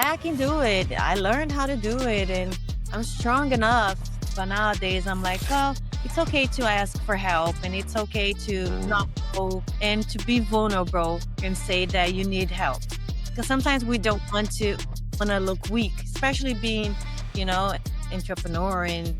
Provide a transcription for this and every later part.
I can do it. I learned how to do it and I'm strong enough. But nowadays I'm like, oh, it's okay to ask for help and it's okay to not Mm, go and to be vulnerable and say that you need help. Because sometimes we don't want to look weak, especially being, you know, entrepreneur and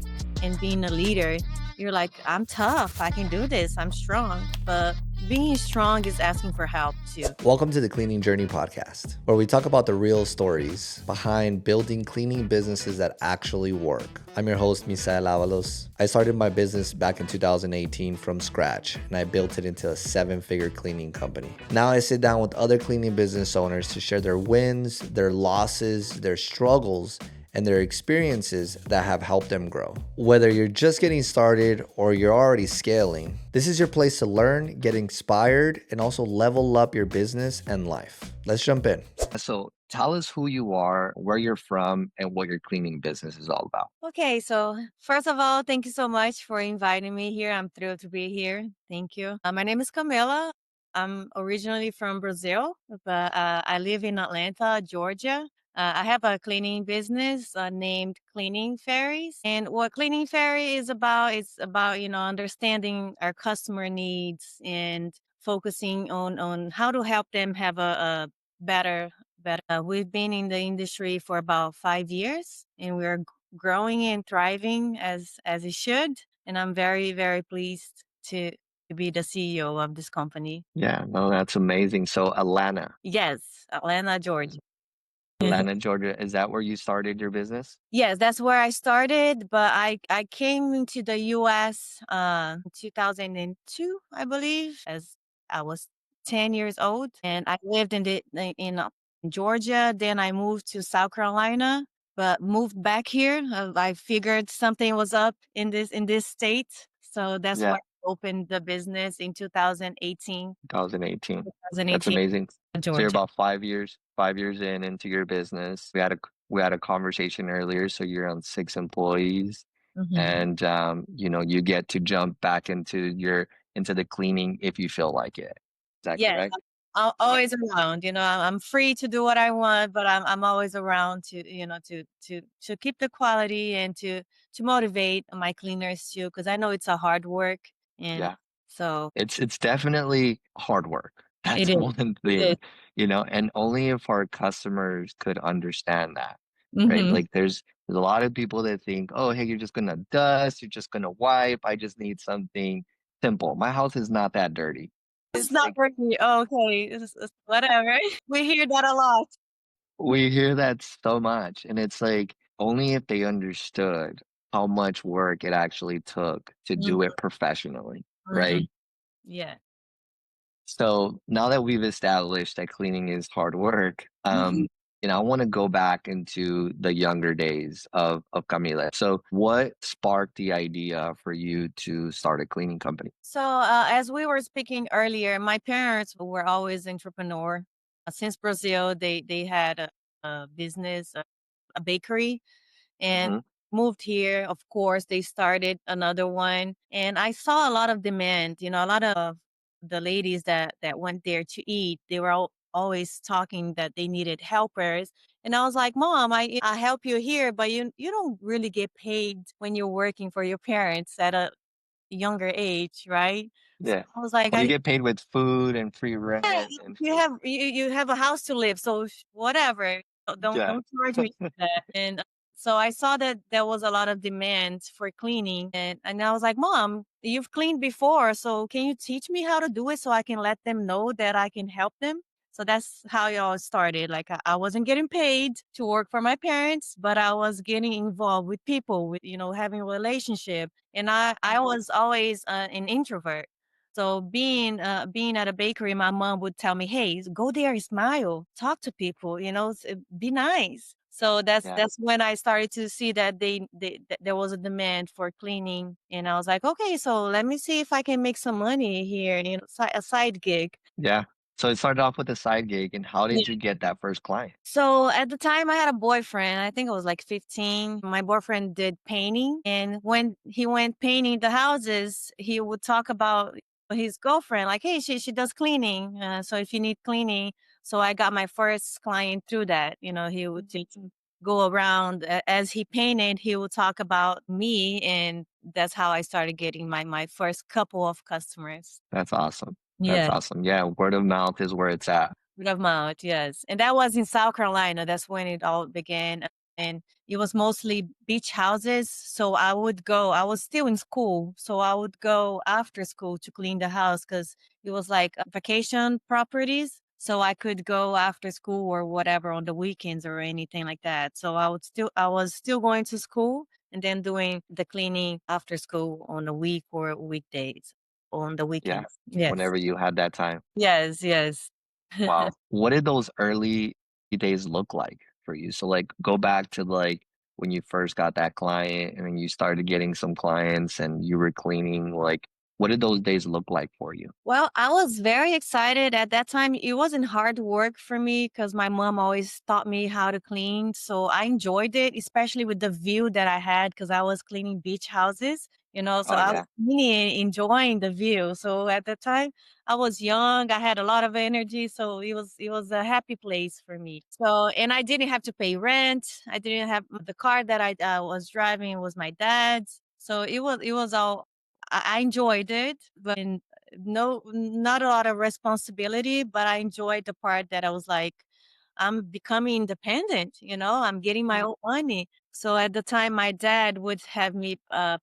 being a leader. You're like, I'm tough. I can do this. I'm strong. But being strong is asking for help too. Welcome to the Cleaning Journey podcast, where we talk about the real stories behind building cleaning businesses that actually work. I'm your host, Misael Avalos. I started my business back in 2018 from scratch, and I built it into a 7-figure cleaning company. Now I sit down with other cleaning business owners to share their wins, their losses, their struggles, and their experiences that have helped them grow. Whether you're just getting started or you're already scaling, this is your place to learn, get inspired, and also level up your business and life. Let's jump in. So tell us who you are, where you're from, and what your cleaning business is all about. Okay, so first of all, thank you so much for inviting me here. I'm thrilled to be here. Thank you. My name is Camila. I'm originally from Brazil, but I live in Atlanta, Georgia. I have a cleaning business named Cleaning Fairies. And what Cleaning Fairy is about, understanding our customer needs and focusing on how to help them have a better. We've been in the industry for about 5 years and we're growing and thriving as it should. And I'm very, very pleased to be the CEO of this company. Yeah, no, that's amazing. So Atlanta, Yes, Atlanta, Georgia. Atlanta, Georgia, is that where you started your business? Yes, that's where I started, but I came into the US 2002, I believe, as I was 10 years old and I lived in Georgia, then I moved to South Carolina, but moved back here. I figured something was up in this state, so that's why Yeah, I opened the business in 2018. 2018. That's 2018 amazing. So you're Georgia. about 5 years in into your business. We had a conversation earlier. So you're on 6 employees, Mhm. and you get to jump back into the cleaning if you feel like it. Is that Yes, correct? I'm always around, I'm free to do what I want, but I'm always around to keep the quality and to motivate my cleaners too, because I know it's a hard work, and Yeah. so It's definitely hard work. it That's is. one It is. thing, and only if our customers could understand that, right? Mhm. Like there's a lot of people that think, "Oh, hey, you're just gonna dust, you're just gonna wipe. I just need something simple. My house is not that dirty." It's It's not like working. Oh, okay, it's whatever. We hear that a lot. we hear that so much, and it's like only if they understood how much work it actually took to do Mhm, it professionally, mhm. right? Yeah. So now that we've established that cleaning is hard work, Mhm. I want to go back into the younger days of Camila. So what sparked the idea for you to start a cleaning company? So, as we were speaking earlier, my parents were always entrepreneur. Since Brazil, they had a business, a bakery, and Hmm. moved here. Of course, they started another one, and I saw a lot of demand. A lot of the ladies that went there to eat, they were always talking that they needed helpers. And I was like, Mom, I help you here, but you don't really get paid when you're working for your parents at a younger age, right? So Yeah. I was like, Well, you I get paid with food and free yeah, rent and you have a house to live, so whatever. Don't yeah, don't charge me for that. And so I saw that there was a lot of demand for cleaning, and I was like, Mom, you've cleaned before, so can you teach me how to do it so I can let them know that I can help them? So that's how it all started. Like I wasn't getting paid to work for my parents, but I was getting involved with people, with having a relationship. And I was always an introvert. So being at a bakery, my mom would tell me, "Hey, go there, smile, talk to people, be nice." So that's yeah, that's when I started to see that that there was a demand for cleaning, and I was like, "Okay, so let me see if I can make some money here, a side gig." yeah. So it started off with a side gig, and how Yeah. did you get that first client? So at the time, I had a boyfriend. I think I was like 15. My boyfriend did painting, and when he went painting the houses, he would talk about his girlfriend, like, "Hey, she does cleaning. So if you need cleaning." So I got my first client through that. He would just go around as he painted, he would talk about me, and that's how I started getting my first couple of customers. That's awesome. That's Yeah. awesome. Yeah, word of mouth is where it's at. Word of mouth, yes. And that was in South Carolina. That's when it all began. And it was mostly beach houses. So I was still in school. So I would go after school to clean the house because it was like vacation properties. So I could go after school or whatever on the weekends or anything like that. So I was still going to school and then doing the cleaning after school on the week or weekdays on the Yeah, weekends. Yes. whenever you had that time. Yes, yes. Wow. What did those early days look like for you? So, like, go back to, like, when you first got that client and then you started getting some clients and you were cleaning, like, what did those days look like for you? Well, I was very excited at that time. It wasn't hard work for me because my mom always taught me how to clean. So I enjoyed it, especially with the view that I had because I was cleaning beach houses, so Oh, I was yeah. really enjoying the view. So at the time, I was young, I had a lot of energy. So it was a happy place for me. So, and I didn't have to pay rent. I didn't have the car that I was driving was my dad's. So it was all I enjoyed it, but no, not a lot of responsibility, but I enjoyed the part that I was like, I'm becoming independent, I'm getting my own money. So at the time, my dad would have me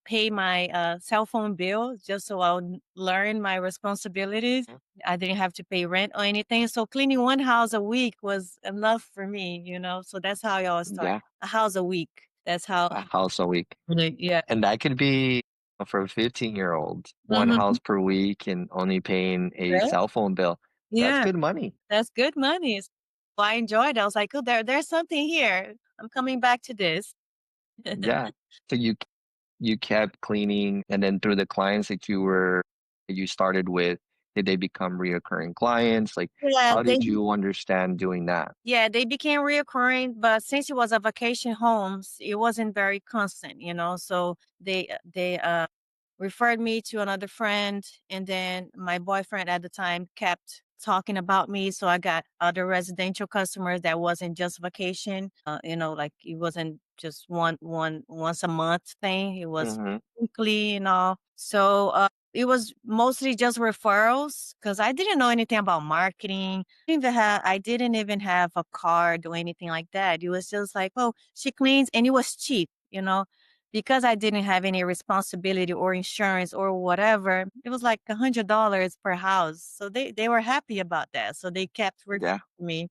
pay my cell phone bill just so I would learn my responsibilities. Mhm. I didn't have to pay rent or anything. So cleaning one house a week was enough for me, So that's how I always start. Yeah, A house a week. That's how, a house a week. yeah. And that could be for a 15-year-old, one Mhm. house per week and only paying a Right? cell phone bill. That's Yeah. good money. That's good money. Well, I enjoyed it. I was like, "Oh, there's something here. I'm coming back to this." Yeah. So you kept cleaning, and then through the clients that you started with, did they become reoccurring clients? Like, Yeah, how did you understand doing that? they became reoccurring, but since it was a vacation homes, it wasn't very constant, So they referred me to another friend, and then my boyfriend at the time kept talking about me, so I got other residential customers that wasn't just vacation. Like it wasn't just one once a month thing. It was Mhm. weekly and all. So it was mostly just referrals because I didn't know anything about marketing. I didn't even have a card or anything like that. It was just like, oh, she cleans, and it was cheap, because I didn't have any responsibility or insurance or whatever. It was like $100 per house. So they were happy about that. So they kept referring Yeah. me.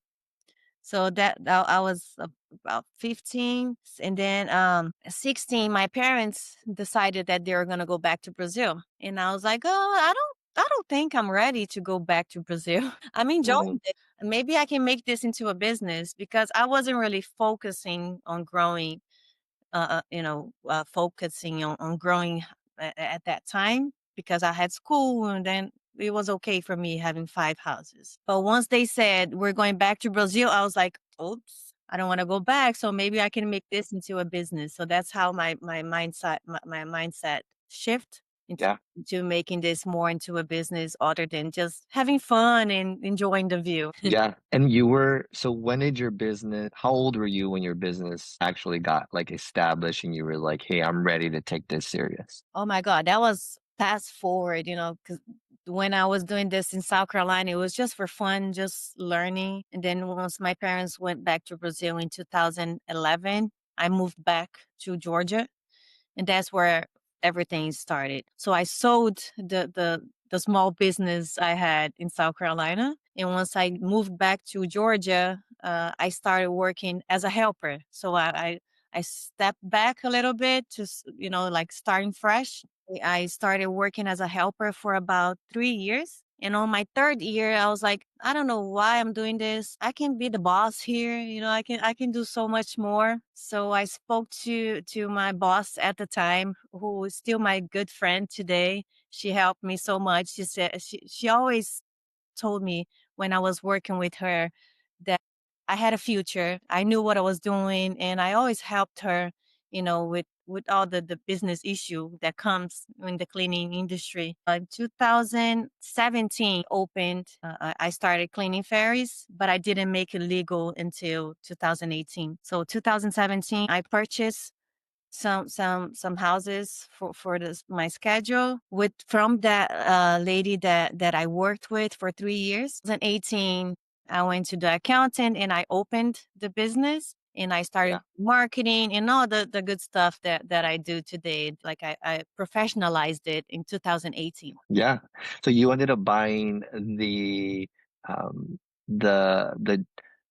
So that I was about 15, and then 16 my parents decided that they were going to go back to Brazil. And I was like, "Oh, I don't think I'm ready to go back to Brazil. I'm Mhm. enjoying it. Maybe I can make this into a business because I wasn't really focusing on growing focusing on growing at that time because I had school, and then it was okay for me having 5 houses. But once they said we're going back to Brazil, I was like, oops, I don't want to go back. So maybe I can make this into a business. So that's how my mindset shift into Yeah. making this more into a business other than just having fun and enjoying the view. Yeah. So when did your business how old were you when your business actually got, like, established and you were like, "Hey, I'm ready to take this serious?" Oh my god, that was fast forward, because when I was doing this in South Carolina, it was just for fun, just learning. And then once my parents went back to Brazil in 2011, I moved back to Georgia, and that's where everything started. So I sold the small business I had in South Carolina, and once I moved back to Georgia, I started working as a helper. So I stepped back a little bit to like starting fresh. I started working as a helper for about 3 years. And on my third year, I was like, I don't know why I'm doing this. I can be the boss here. I can do so much more. So I spoke to my boss at the time, who is still my good friend today. She helped me so much. She always told me when I was working with her that I had a future. I knew what I was doing, and I always helped her with all the business issue that comes in the cleaning industry. 2017 opened. I started cleaning ferries, but I didn't make it legal until 2018. So 2017, I purchased some houses for this my schedule with from that lady that I worked with for 3 years. 2018, I went to the accountant and I opened the business and I started Yeah. marketing and all the good stuff that I do today. Like I professionalized it in 2018. Yeah. So you ended up buying um the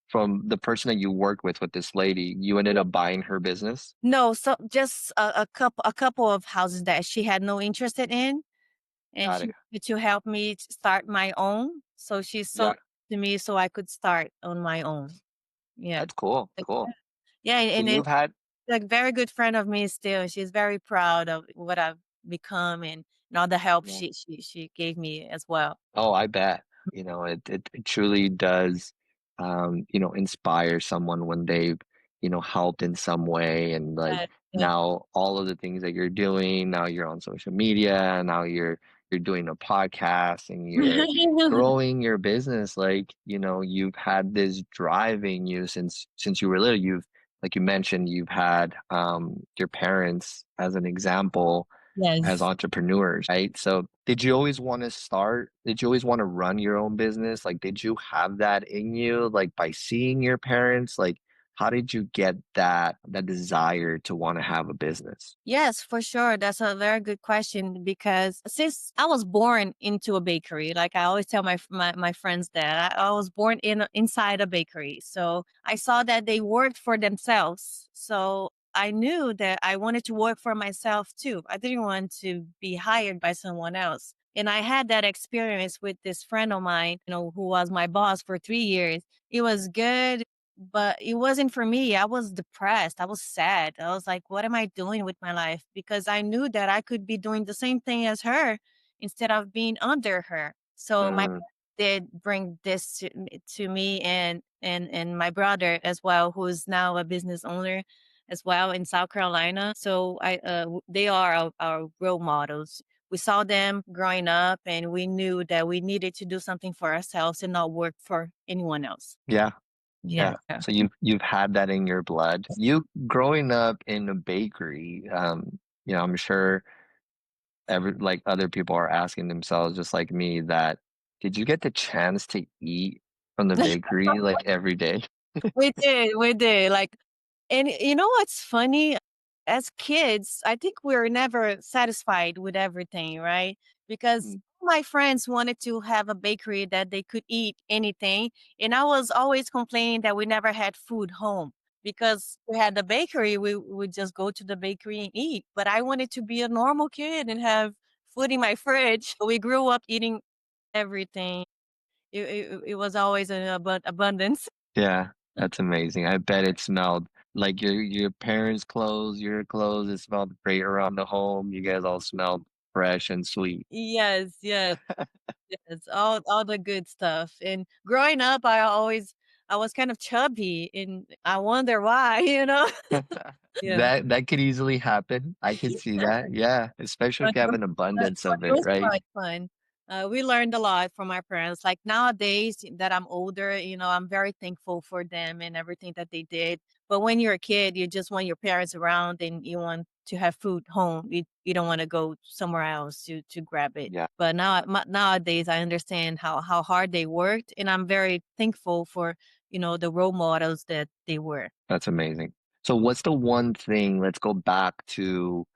from the person that you worked with this lady, you ended up buying her business? No, so just a couple of houses that she had no interest in, and Got she it. wanted to help me to start my own. So she sold Yeah. to me so I could start on my own. Yeah. That's cool. Like, Cool. yeah, So and you've it's had like very good friend of me still. She's very proud of what I've become and all the help yeah. she gave me as well. Oh, I bet. It truly does, inspire someone when they've, helped in some way. And like Yeah, yeah. now all of the things that you're doing, now you're on social media, now you're doing a podcast and you're growing your business. Like, you've had this driving you since you were little. You've like you mentioned, you've had your parents as an example as Yes. entrepreneurs, right? So did you always want to start? Did you always want to run your own business? Like, did you have that in you, like by seeing your parents? Like, how did you get that desire to want to have a business? Yes, for sure. That's a very good question because since I was born into a bakery, like I always tell my friends that I was born inside a bakery. So I saw that they worked for themselves. So I knew that I wanted to work for myself too. I didn't want to be hired by someone else. And I had that experience with this friend of mine, who was my boss for 3 years. It was good, but it wasn't for me. I was depressed. I was sad. I was like, what am I doing with my life? Because I knew that I could be doing the same thing as her instead of being under her. So my Mm, parents did bring this to me and my brother as well, who is now a business owner as well in South Carolina. So they are our role models. We saw them growing up and we knew that we needed to do something for ourselves and not work for anyone else. yeah, Yeah. yeah. So you've had that in your blood. You growing up in a bakery, I'm sure like other people are asking themselves just like me that did you get the chance to eat from the bakery like every day? We did, like and you know what's funny? As kids, I think we're never satisfied with everything, right? Because Mm, my friends wanted to have a bakery that they could eat anything, and I was always complaining that we never had food home because we had the bakery, we would just go to the bakery and eat, but I wanted to be a normal kid and have food in my fridge. We grew up eating everything. It was always an abundance. yeah, that's amazing. I bet it smelled like your parents' clothes, your clothes, it smelled great around the home. You guys all smelled fresh and sweet. Yes, yes. Yes, all the good stuff, and growing up, I was kind of chubby, and I wonder why, you know? Yeah. That could easily happen. I could see that. Yeah, especially if But you it have was an abundance of it it, was right? quite fun. We learned a lot from our parents. Like nowadays that I'm older, I'm very thankful for them and everything that they did. But when you're a kid, you just want your parents around and you want to have food home. You don't want to go somewhere else to grab it. Yeah, But nowadays, I understand how hard they worked, and I'm very thankful for the role models that they were. that's amazing. So what's the one thing, let's go back to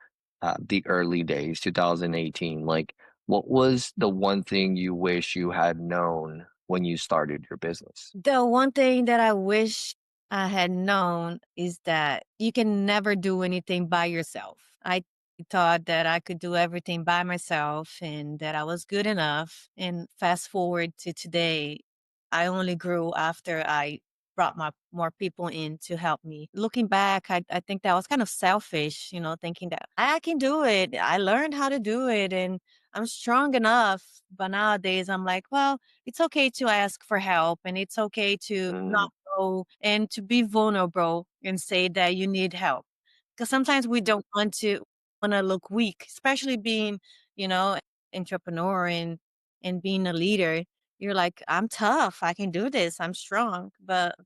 the early days, 2018. Like, what was the one thing you wish you had known when you started your business? The one thing that I wish I had known is that you can never do anything by yourself. I thought that I could do everything by myself and that I was good enough. And fast forward to today, I only grew after I brought more people in to help me. Looking back, I think that was kind of selfish, thinking that I can do it. I learned how to do it and I'm strong enough. But nowadays I'm like, well, it's okay to ask for help and it's okay to not Mm, know and to be vulnerable and say that you need help Because sometimes we don't want to look weak, especially being, you know, entrepreneur and being a leader. You're like, I'm tough. I can do this. I'm strong. But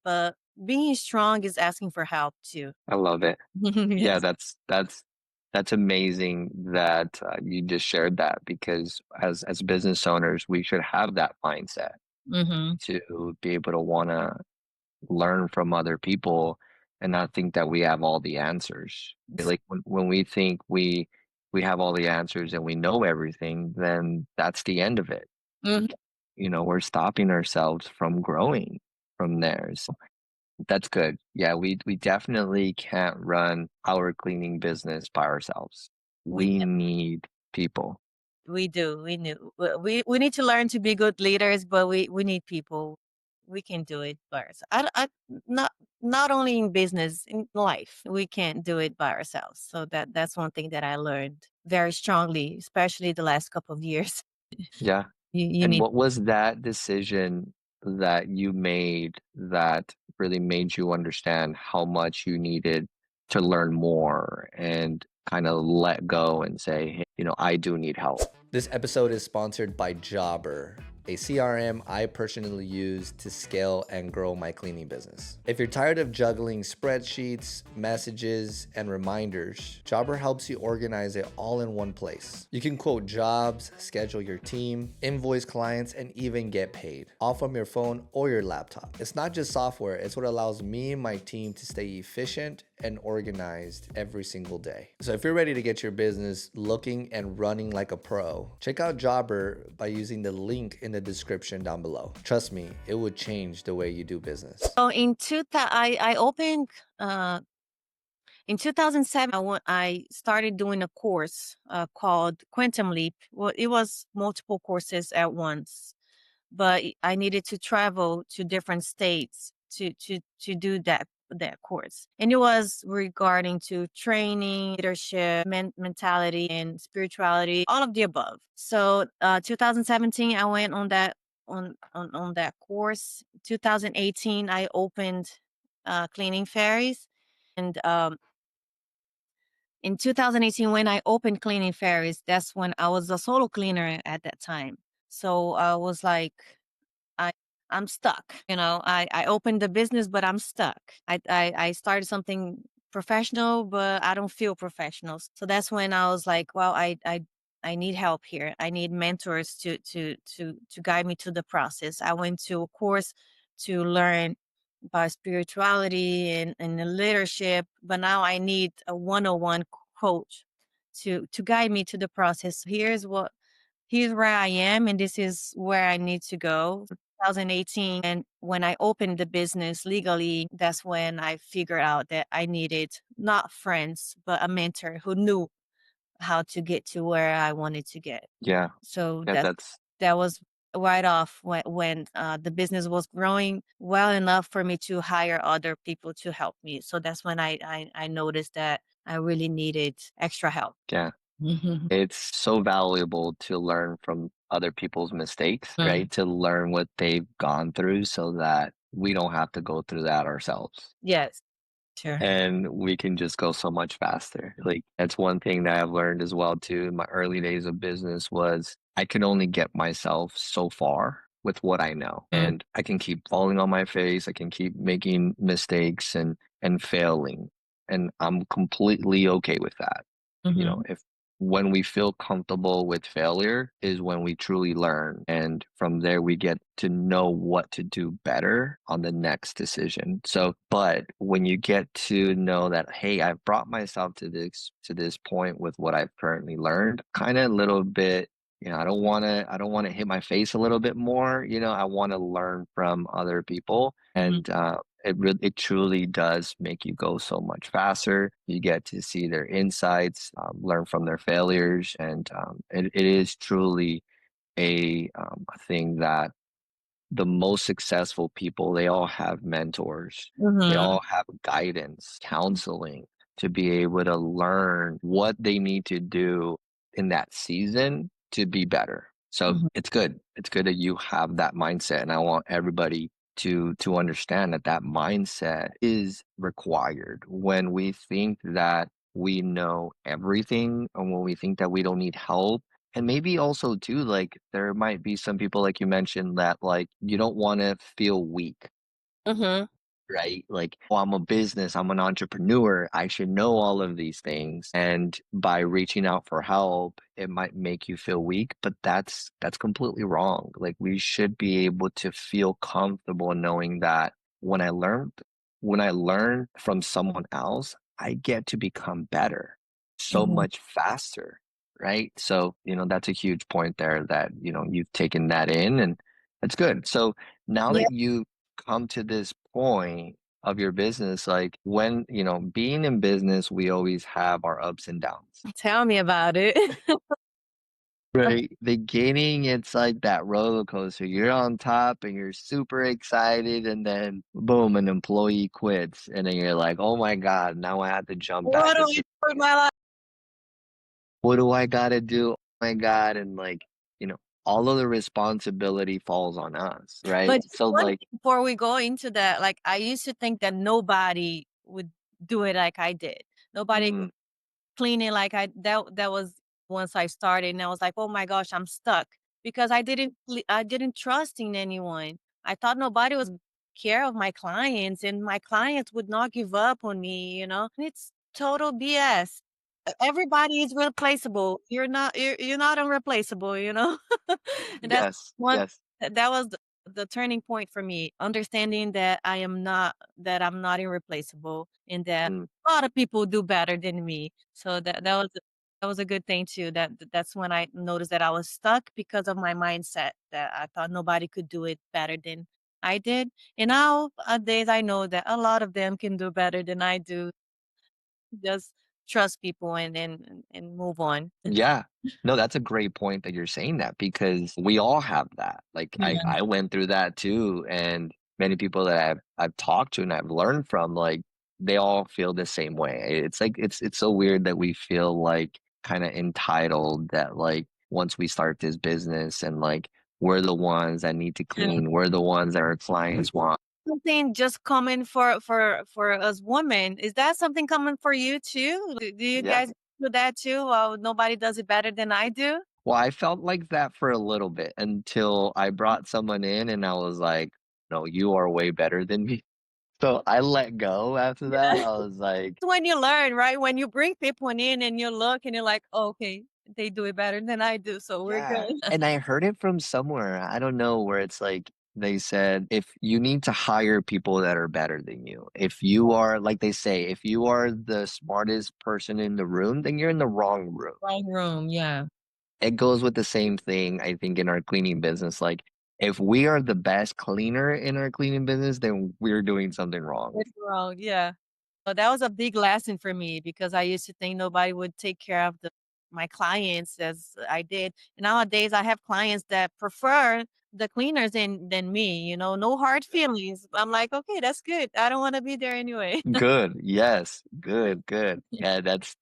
being strong is asking for help too. I love it. Yeah, Yes. that's amazing that you just shared that, because as business owners, we should have that mindset Hmm. to be able to want to learn from other people and not think that we have all the answers. Like when we think we have all the answers and we know everything, then that's the end of it. Hmm. We're stopping ourselves from growing from there. So that's good. Yeah, we definitely can't run our cleaning business by ourselves. We We need people. We do. We knew. We need to learn to be good leaders, but we need people. We can do it by ourselves. Not only in business, in life, we can't do it by ourselves. So that's one thing that I learned very strongly, especially the last couple of years. Yeah. You And need. what was that decision that you made that really made you understand how much you needed to learn more and kind of let go and say, hey, I do need help? This episode is sponsored by Jobber, a CRM I personally use to scale and grow my cleaning business. If you're tired of juggling spreadsheets, messages, and reminders, Jobber helps you organize it all in one place. You can quote jobs, schedule your team, invoice clients, and even get paid, all from your phone or your laptop. It's not just software, it's what allows me and my team to stay efficient and organized every single day. So if you're ready to get your business looking and running like a pro, check out Jobber by using the link in the description down below. Trust me, it would change the way you do business. So I opened in 2007. I started doing a course called Quantum Leap. Well, it was multiple courses at once, but I needed to travel to different states to do that course. And it was regarding to training, leadership, mentality, and spirituality, all of the above. So 2017, I went on that course. 2018, I opened cleaning fairies, and in 2018, when I opened cleaning fairies, that's when I was a solo cleaner at that time. So I was like, I I'm stuck. I opened the business, but I'm stuck. I started something professional, but I don't feel professional. So that's when I was like, well, I need help here. I need mentors to guide me to the process. I went to a course to learn about spirituality and the leadership, but now I need a one-on-one coach to guide me to the process. Here's where I am, and this is where I need to go. 2018, and when I opened the business legally, that's when I figured out that I needed not friends, but a mentor who knew how to get to where I wanted to get. Yeah. So Yeah, that's that was right off when the business was growing well enough for me to hire other people to help me. So that's when I noticed that I really needed extra help. yeah. Mhm. It's so valuable to learn from other people's mistakes, Mm. right? To learn what they've gone through so that we don't have to go through that ourselves. Yes, sure. And we can just go so much faster. Like that's one thing that I've learned as well too in my early days of business was I can only get myself so far with what I know. Mm. And I can keep falling on my face, I can keep making mistakes and failing. And I'm completely okay with that. Mhm. If when we feel comfortable with failure is when we truly learn. And from there, we get to know what to do better on the next decision. So, but when you get to know that, hey, I've brought myself to this point with what I've currently learned, kind of a little bit, I don't want to hit my face a little bit more. I want to learn from other people. Mhm. And it truly does make you go so much faster. You get to see their insights, learn from their failures, and it is truly a thing that the most successful people, they all have mentors. They Mhm. all have guidance, counseling to be able to learn what they need to do in that season to be better. So Mhm. it's good. It's good that you have that mindset. And I want everybody to understand that that mindset is required when we think that we know everything and when we think that we don't need help. And maybe also too, like there might be some people like you mentioned that like you don't want to feel weak, Mhm. right? Like, well, I'm a business, I'm an entrepreneur, I should know all of these things. And by reaching out for help, it might make you feel weak, but that's completely wrong. Like we should be able to feel comfortable knowing that when I learn when I learn from someone else, I get to become better so Mhm. much faster, right? So, that's a huge point there that, you've taken that in and that's good. So now Yeah, that you come to this point of your business, like when, being in business, we always have our ups and downs. tell me about it. Right. Beginning, it's like that roller coaster. You're on top and you're super excited, and then boom, an employee quits. And then you're like, oh my God, now I have to jump What back do I into do with my life? what do I gotta do? Oh my God. And like, you know, all of the responsibility falls on us, right? But just So one like, thing before we go into that, like, I used to think that nobody would do it like I did. Nobody mm, cleaning like that was once I started, and I was like, "Oh my gosh, I'm stuck," because I didn't trust in anyone. I thought nobody was care of my clients, and my clients would not give up on me, And it's total BS. Everybody is replaceable. You're not unreplaceable. And that's yes, one yes. that was the turning point for me, understanding that I'm not irreplaceable and that Mm. a lot of people do better than me. So that was a good thing too. That's when I noticed that I was stuck because of my mindset that I thought nobody could do it better than I did. And nowadays I know that a lot of them can do better than I do. Just trust people and move on. Yeah. No, that's a great point that you're saying that because we all have that. Like Yeah. I went through that too, and many people that I've talked to and I've learned from, like they all feel the same way. It's like it's so weird that we feel like kind of entitled that like once we start this business and like we're the ones that need to clean, we're the ones that our clients want. Something just common for us women. Is that something common for you too? Do you Yeah. guys do that too? Well, nobody does it better than I do. Well, I felt like that for a little bit until I brought someone in and I was like, no, you are way better than me. So I let go after that. Yeah. I was like, It's when you learn, right? When you bring people in and you look and you're like, "Oh, okay, they do it better than I do, so we're yeah. good." And I heard it from somewhere. I don't know where it's like they said if you need to hire people that are better than you. If you are like they say, if you are the smartest person in the room, then you're in the wrong room. Wrong room, yeah. It goes with the same thing, I think, in our cleaning business. Like if we are the best cleaner in our cleaning business, then we're doing something wrong. It's wrong, yeah. Well, that was a big lesson for me because I used to think nobody would take care of my clients as I did. And nowadays, I have clients that prefer the cleaners than me. No hard feelings. I'm like, okay, that's good. I don't want to be there anyway. Good. Yes. Good, good. Yeah, that's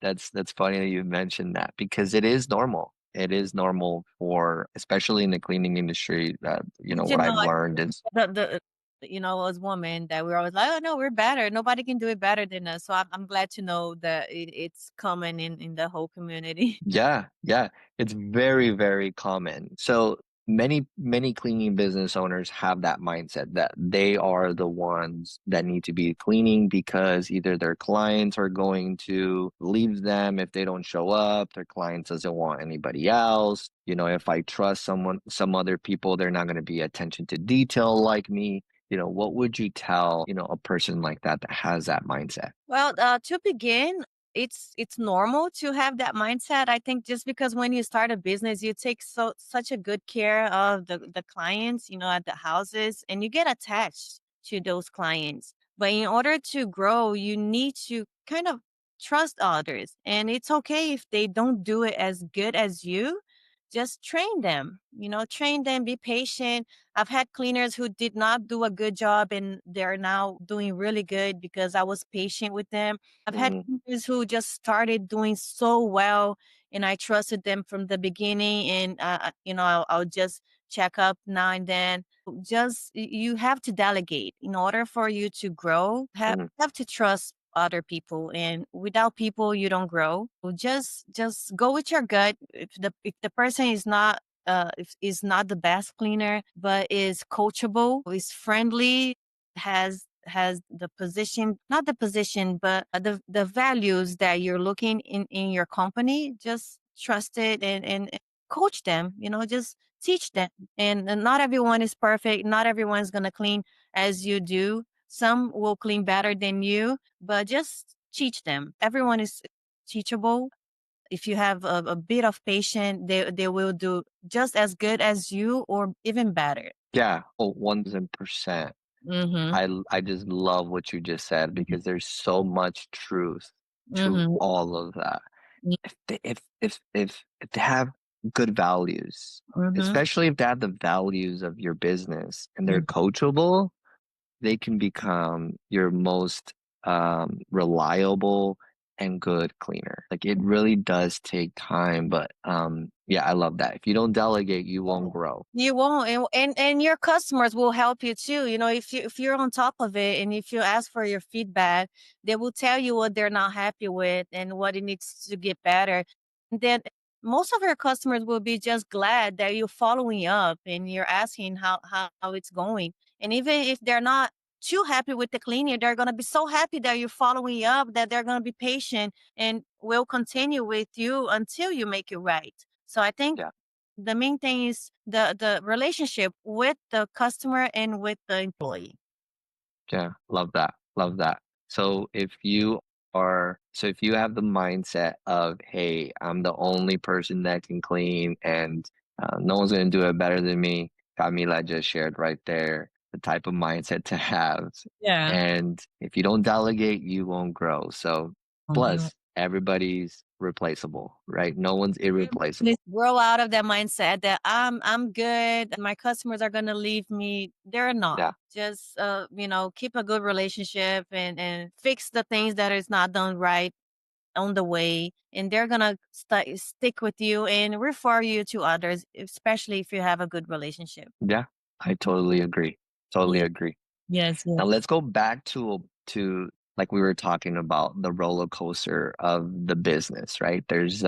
funny that you mentioned that because it is normal. It is normal for especially in the cleaning industry that, But what I've like learned is as women that we're always like, oh no, we're better. Nobody can do it better than us. So I'm glad to know that it's common in the whole community. yeah, yeah, it's very, very common. So many cleaning business owners have that mindset that they are the ones that need to be cleaning because either their clients are going to leave them if they don't show up, their clients doesn't want anybody else. If I trust some other people, they're not going to be attention to detail like me. What would you tell, a person like that has that mindset? Well, to begin, it's normal to have that mindset. I think just because when you start a business, you take such a good care of the clients, at the houses, and you get attached to those clients. But in order to grow, you need to kind of trust others, and it's okay if they don't do it as good as you. Just train them, train them, be patient. I've had cleaners who did not do a good job and they're now doing really good because I was patient with them. I've had Mhm, cleaners who just started doing so well and I trusted them from the beginning and I'll just check up now and then. You have to delegate in order for you to grow. mhm. Have to trust other people, and without people you don't grow. So just go with your gut. If the person is not if is not the best cleaner, but is coachable, is friendly, has the position, not the position, but the values that you're looking in your company, just trust it, and coach them, just teach them. And not everyone is perfect, not everyone's going to clean as you do. Some will clean better than you, but just teach them. Everyone is teachable. If you have a bit of patience, they will do just as good as you or even better. Yeah, oh, 1000%. Mm-hmm. I just love what you just said because there's so much truth to Mm-hmm. all of that. If they have good values, Mm-hmm. especially if they have the values of your business and they're coachable, they can become your most reliable and good cleaner. Like it really does take time, but yeah, I love that. If you don't delegate, you won't grow. You won't, and your customers will help you too. If you're on top of it, and if you ask for your feedback, they will tell you what they're not happy with and what it needs to get better. And then most of your customers will be just glad that you're following up and you're asking how it's going. And even if they're not too happy with the cleaning, they're gonna be so happy that you're following up that they're gonna be patient and will continue with you until you make it right. So I think Yeah. the main thing is the relationship with the customer and with the employee. Yeah, love that. Love that. So if you have the mindset of, hey, I'm the only person that can clean and no one's going to do it better than me, Camila just shared right there the type of mindset to have. Yeah. And if you don't delegate, you won't grow. So Mhm. plus everybody's replaceable, right? No one's They irreplaceable. grow out of that mindset that I'm good, my customers are gonna leave me. They're not. Yeah. Just keep a good relationship and fix the things that is not done right on the way, and they're gonna stick with you and refer you to others, especially if you have a good relationship. Yeah. I totally agree. Totally Yeah. agree. Yes, Now yes. let's go back to like we were talking about the roller coaster of the business, right? There's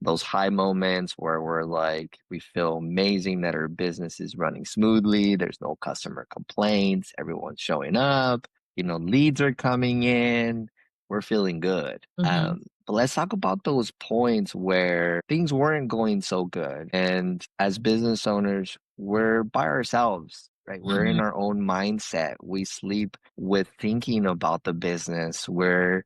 those high moments where we're like we feel amazing that our business is running smoothly. There's no customer complaints. Everyone's showing up. Leads are coming in. We're feeling good. Mhm. But let's talk about those points where things weren't going so good. And as business owners, we're by ourselves, right? We're in Mhm. our own mindset. We sleep with thinking about the business. We're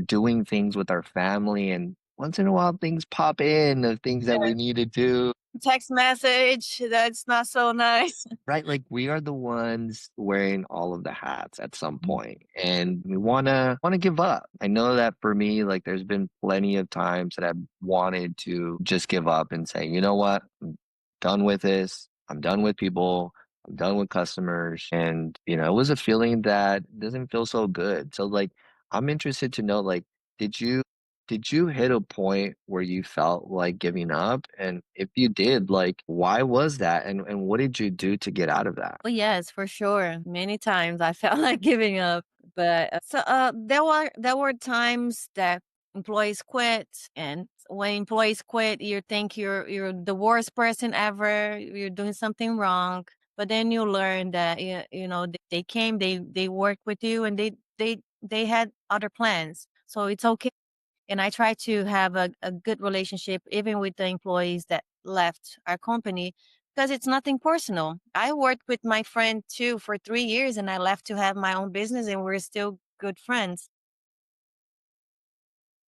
doing things with our family, and once in a while things pop in of things that we need to do. Text message, that's not so nice. Right, like we are the ones wearing all of the hats at some Mhm. point, and we wanna give up. I know that for me, like there's been plenty of times that I've wanted to just give up and say, you know what, I'm done with this. I'm done with people. I'm done with customers, and it was a feeling that doesn't feel so good. So like, I'm interested to know, like, did you did you hit a point where you felt like giving up? And if you did, like, why was that? And what did you do to get out of that? Oh, yes, for sure. Many times I felt like giving up, but there were times that employees quit, and when employees quit, you think you're the worst person ever. You're doing something wrong, but then you learn that they came, they worked with you, and they had other plans, so it's okay. And I try to have a good relationship even with the employees that left our company, because it's nothing personal. I worked with my friend too for 3 years, and I left to have my own business, and we're still good friends.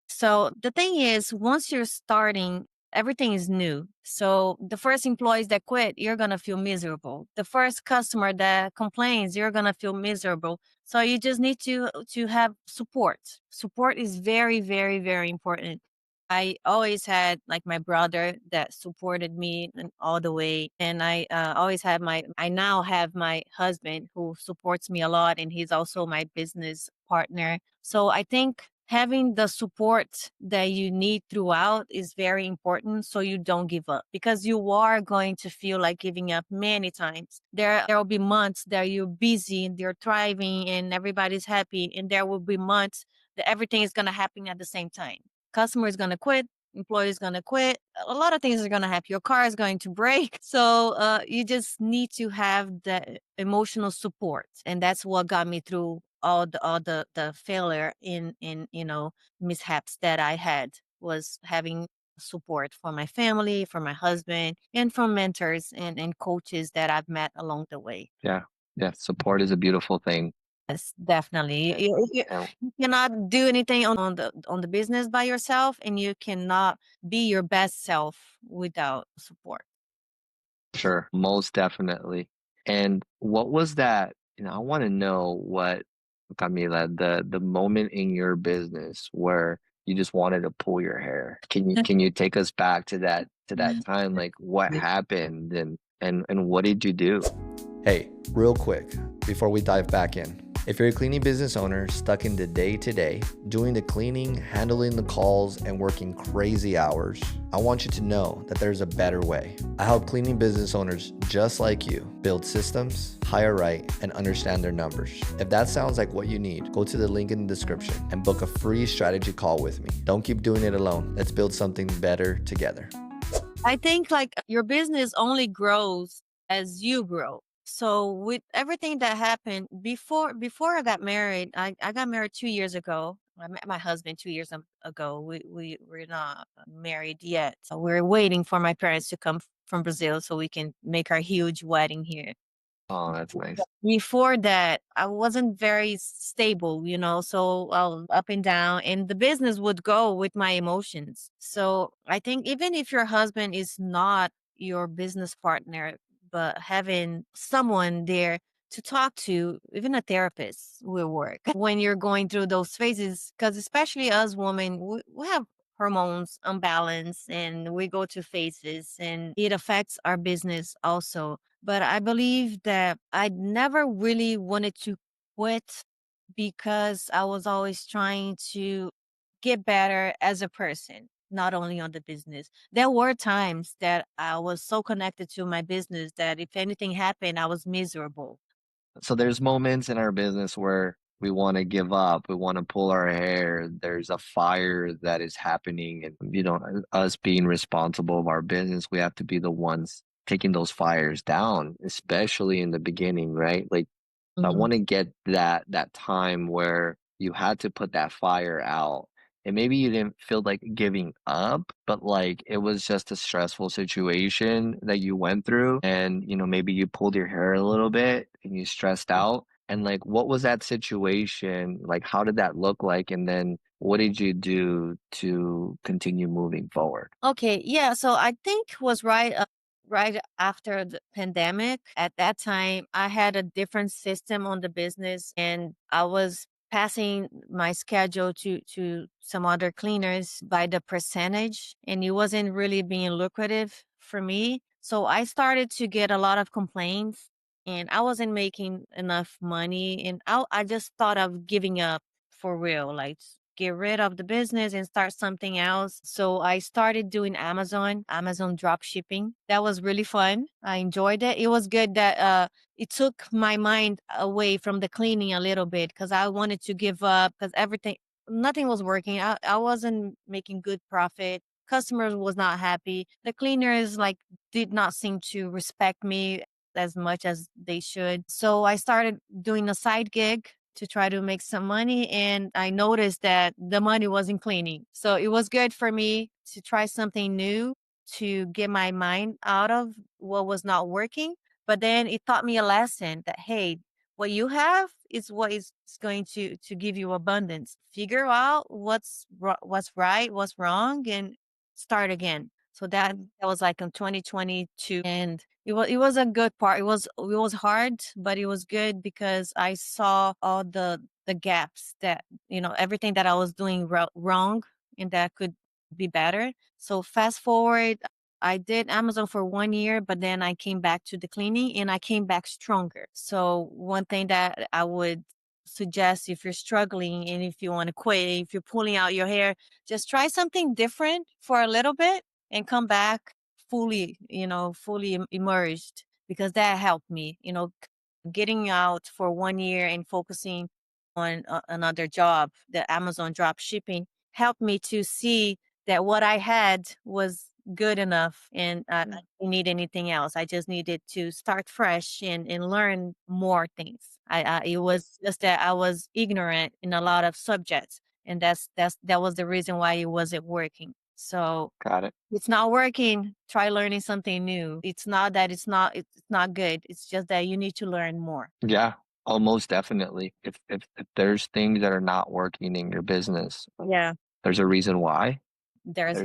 So the thing is, once you're starting, everything is new. So the first employees that quit, you're gonna feel miserable. The first customer that complains, you're gonna feel miserable. So you just need to have support. Support is very, very, very important. I always had like my brother that supported me and all the way, and I always had my. I now have my husband who supports me a lot, and he's also my business partner. So I think having the support that you need throughout is very important, so you don't give up, because you are going to feel like giving up many times. There will be months that you're busy and you're thriving and everybody's happy, and there will be months everything is going to happen at the same time. Customer is going to quit, employee is going to quit, a lot of things are going to happen, your car is going to break. So you just need to have the emotional support, and that's what got me through all the failure in mishaps that I had, was having support from my family, from my husband, and from mentors and coaches that I've met along the way. Yeah. Yeah. Support is a beautiful thing. Yes, definitely. And You cannot do anything on the business by yourself, and you cannot be your best self without support. sure, most definitely. And what was that? I want to know what, Camila, the moment in your business where you just wanted to pull your hair. Can you take us back to that time? Like what happened and what did you do? Hey, real quick, before we dive back in. If you're a cleaning business owner stuck in the day to day, doing the cleaning, handling the calls, and working crazy hours, I want you to know that there's a better way. I help cleaning business owners just like you build systems, hire right, and understand their numbers. If that sounds like what you need, go to the link in the description and book a free strategy call with me. Don't keep doing it alone. Let's build something better together. I think like your business only grows as you grow. So with everything that happened before I got married, I got married 2 years ago. I met my husband 2 years ago. We're not married yet. So we're waiting for my parents to come from Brazil so we can make our huge wedding here. Oh, that's nice. Before that, I wasn't very stable, so up and down, and the business would go with my emotions. So I think even if your husband is not your business partner, but having someone there to talk to, even a therapist will work when you're going through those phases. Because especially us women, we have hormones unbalance and we go to phases, and it affects our business also. But I believe that I never really wanted to quit because I was always trying to get better as a person, not only on the business. There were times that I was so connected to my business that if anything happened, I was miserable. So there's moments in our business where we want to give up, we want to pull our hair. There's a fire that is happening, and us being responsible of our business, we have to be the ones taking those fires down, especially in the beginning, right? Like, so I Mhm. want to get that time where you had to put that fire out. And maybe you didn't feel like giving up, but like it was just a stressful situation that you went through. And, maybe you pulled your hair a little bit and you stressed out. And like, what was that situation? Like, how did that look like? And then what did you do to continue moving forward? Okay, yeah. So I think was right after the pandemic. At that time, I had a different system on the business, and I was passing my schedule to some other cleaners by the percentage, and it wasn't really being lucrative for me. So I started to get a lot of complaints, and I wasn't making enough money, and I just thought of giving up for real, like get rid of the business and start something else. So I started doing Amazon drop shipping. That was really fun. I enjoyed it. It was good that it took my mind away from the cleaning a little bit because I wanted to give up because nothing was working. I wasn't making good profit. Customers was not happy. The cleaners like did not seem to respect me as much as they should. So I started doing a side gig to try to make some money, and I noticed that the money wasn't cleaning. So it was good for me to try something new to get my mind out of what was not working. But then it taught me a lesson that hey, what you have is what is going to give you abundance. Figure out what's right, what's wrong, and start again. So that was like in 2022, and it was a good part. It was hard, but it was good because I saw all the gaps that everything that I was doing wrong and that could be better. So fast forward, I did Amazon for 1 year, but then I came back to the cleaning and I came back stronger. So one thing that I would suggest if you're struggling and if you want to quit, if you're pulling out your hair, just try something different for a little bit and come back fully immersed, because that helped me, getting out for 1 year and focusing on another job, the Amazon drop shipping, helped me to see that what I had was good enough, and I didn't need anything else. I just needed to start fresh and learn more things. It was just that I was ignorant in a lot of subjects, and that was the reason why it wasn't working. So Got it. it's not working. Try learning something new. It's not that it's not good. It's just that you need to learn more. Yeah. Almost definitely. If there's things that are not working in your business, Yeah, there's a reason why. there's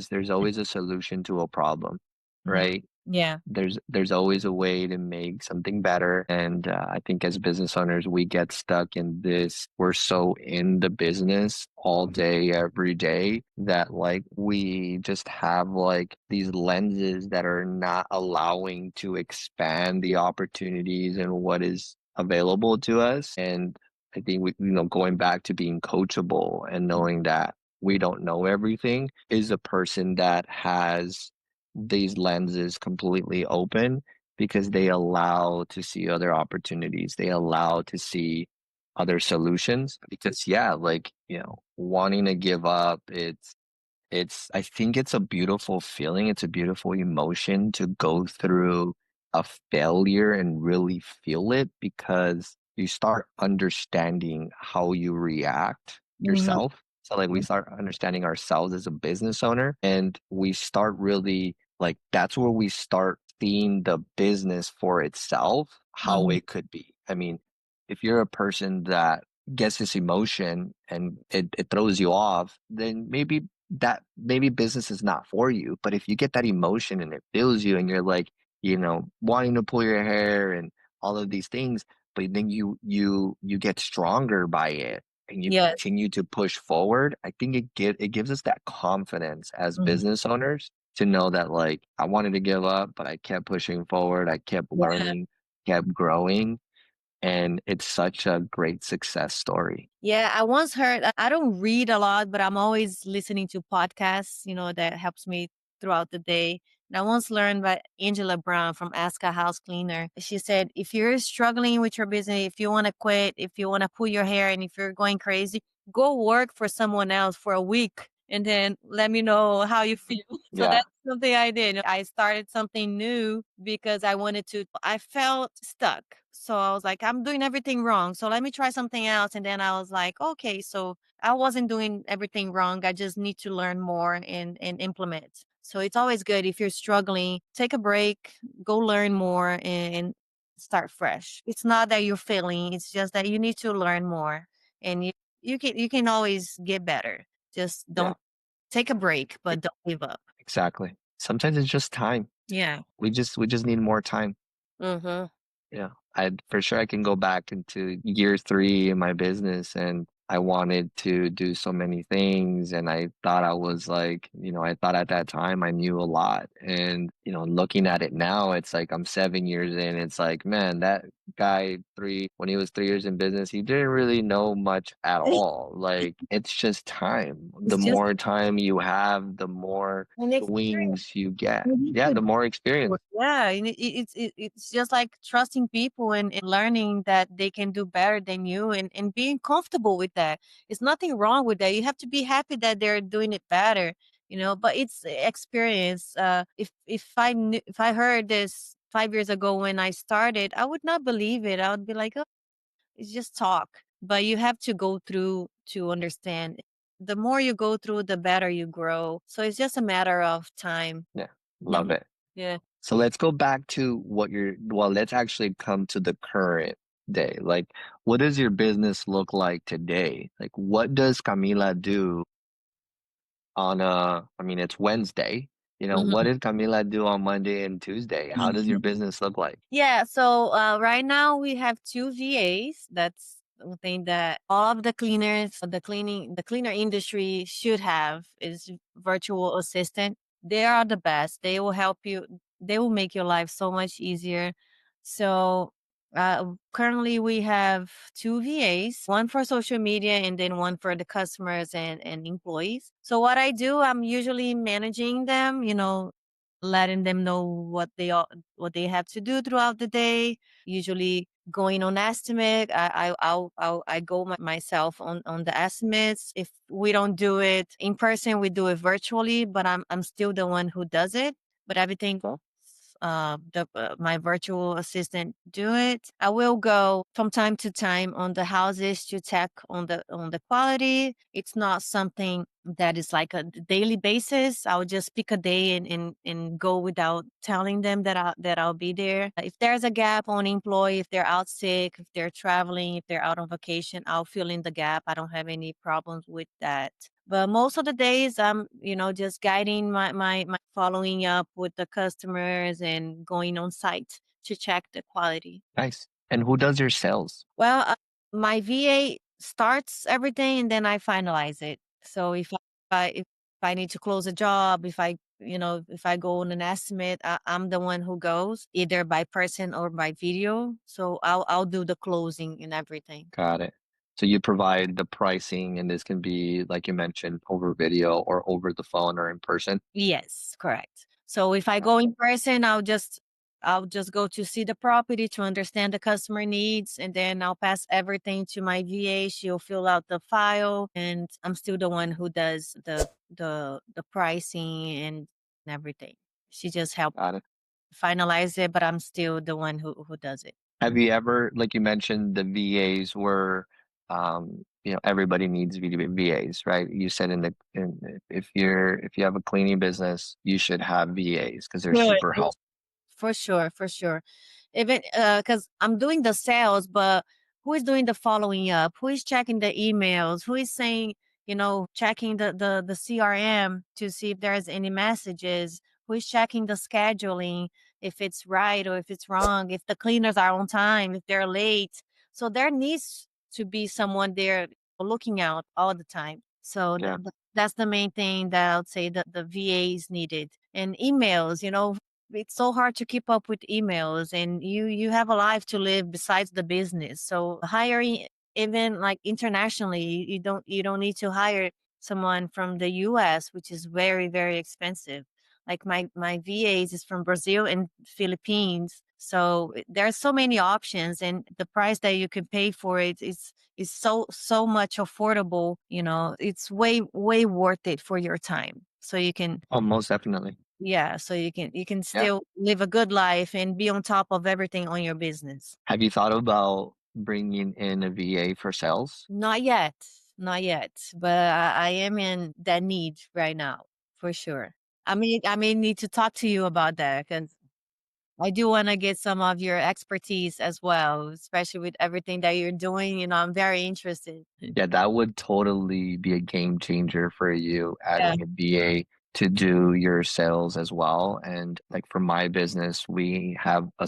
There's always a solution to a problem, Mhm. right? Yeah. There's always a way to make something better, and I think as business owners we get stuck in this. We're so in the business all day every day that like we just have like these lenses that are not allowing to expand the opportunities and what is available to us. And I think going back to being coachable and knowing that we don't know everything is a person that has these lenses completely open because they allow to see other opportunities. They allow to see other solutions because yeah, like, wanting to give up, I think it's a beautiful feeling. It's a beautiful emotion to go through a failure and really feel it because you start understanding how you react Mhm. yourself. So like we start understanding ourselves as a business owner and we start really like that's where we start seeing the business for itself, how Mhm. it could be. I mean, if you're a person that gets this emotion and it throws you off, then maybe business is not for you. But if you get that emotion and it fills you and you're like, wanting to pull your hair and all of these things, but then you get stronger by it and you Yes. continue to push forward, I think it gives us that confidence as Mhm. business owners to know that like I wanted to give up, but I kept pushing forward, I kept Yeah. learning, kept growing, and it's such a great success story. Yeah, I once heard I don't read a lot, but I'm always listening to podcasts, that helps me throughout the day. And I once learned by Angela Brown from Ask a House Cleaner. She said, if you're struggling with your business, if you want to quit, if you want to pull your hair, and if you're going crazy, go work for someone else for a week and then let me know how you feel. So Yeah, that's something I did. I started something new because I felt stuck. So I was like, I'm doing everything wrong. So let me try something else. And then I was like, okay, so I wasn't doing everything wrong. I just need to learn more and implement. So it's always good if you're struggling, take a break, go learn more and start fresh. It's not that you're failing. It's just that you need to learn more and you can always get better. Just yeah, don't take a break, e- but don't give up. exactly. Sometimes it's just time. Yeah. We just need more time. Mhm. Yeah, I for sure I can go back into year 3 in my business and I wanted to do so many things and I thought I was like, I thought at that time I knew a lot. And, looking at it now, it's like I'm 7 years in. It's like, man, that guy when he was 3 years in business, he didn't really know much at all. Like it's just time. The It's just more time you have, the more an experience. wings you get. You need Yeah, to the do more experience. it. Yeah, and it's just like trusting people and learning that they can do better than you and being comfortable with that. It's nothing wrong with that. You have to be happy that they're doing it better, but it's experience. If I heard this 5 years ago when I started, I would not believe it. I would be like, oh, it's just talk. But you have to go through to understand. The more you go through, the better you grow. So it's just a matter of time. Yeah, love it. Yeah. So let's go back to let's actually come to the current day. Like, what does your business look like today? Like, what does Camila do I mean, it's Wednesday. What Mhm. did Camila do on Monday and Tuesday? How does your business look like? Yeah, so right now we have two VAs. That's the thing that all of the cleaners, the cleaner industry should have is virtual assistant. They are the best. They will help you. They will make your life so much easier. So currently we have two VAs, one for social media and then one for the customers and employees. So what I do, I'm usually managing them, letting them know what they have to do throughout the day, usually going on estimate. I go myself on the estimates. If we don't do it in person, we do it virtually. But I'm still the one who does it. But everything the my virtual assistant do it. I will go from time to time on the houses to check on the quality. It's not something that is like a daily basis. I'll just pick a day and go without telling them that I'll be there. If there's a gap on employee, if they're out sick, if they're traveling, if they're out on vacation, I'll fill in the gap. I don't have any problems with that. But most of the days, I'm, just guiding my following up with the customers and going on site to check the quality. Nice. And who does your sales? Well, my VA starts everything and then I finalize it. So if I need to close a job, if I go on an estimate, I'm the one who goes either by person or by video. So I'll do the closing and everything. Got it. So you provide the pricing, and this can be, like you mentioned, over video or over the phone or in person? Yes, correct. So if I go in person, I'll just go to see the property to understand the customer needs, and then I'll pass everything to my VA. She'll fill out the file, and I'm still the one who does the pricing and everything. She just helped Got it. finalize it, but I'm still the one who does it. Have you ever, like you mentioned, the VAs were, everybody needs VAs, right? You said if you have a cleaning business, you should have VAs because they're Good. super helpful. For sure, for sure. Even because I'm doing the sales, but who is doing the following up? Who is checking the emails? Who is saying, checking the CRM to see if there's any messages? Who is checking the scheduling, if it's right or if it's wrong, if the cleaners are on time, if they're late. So there needs to be someone there looking out all the time. So Yeah. that's the main thing that I would say that the VA is needed. And emails, it's so hard to keep up with emails, and you have a life to live besides the business. So hiring even like internationally, you don't need to hire someone from the US, which is very very expensive. Like my VAs is from Brazil and Philippines. So there are so many options, and the price that you can pay for it is so much affordable. It's way worth it for your time. So you can, Oh, most definitely. yeah, so you can Yeah. still live a good life and be on top of everything on your business. Have you thought about bringing in a VA for sales? Not yet, not yet, but I am in that need right now for sure. I may need to talk to you about that because I do want to get some of your expertise as well, especially with everything that you're doing. I'm very interested. Yeah, that would totally be a game changer for you, Yeah. adding a VA to do your sales as well. And like for my business, we have a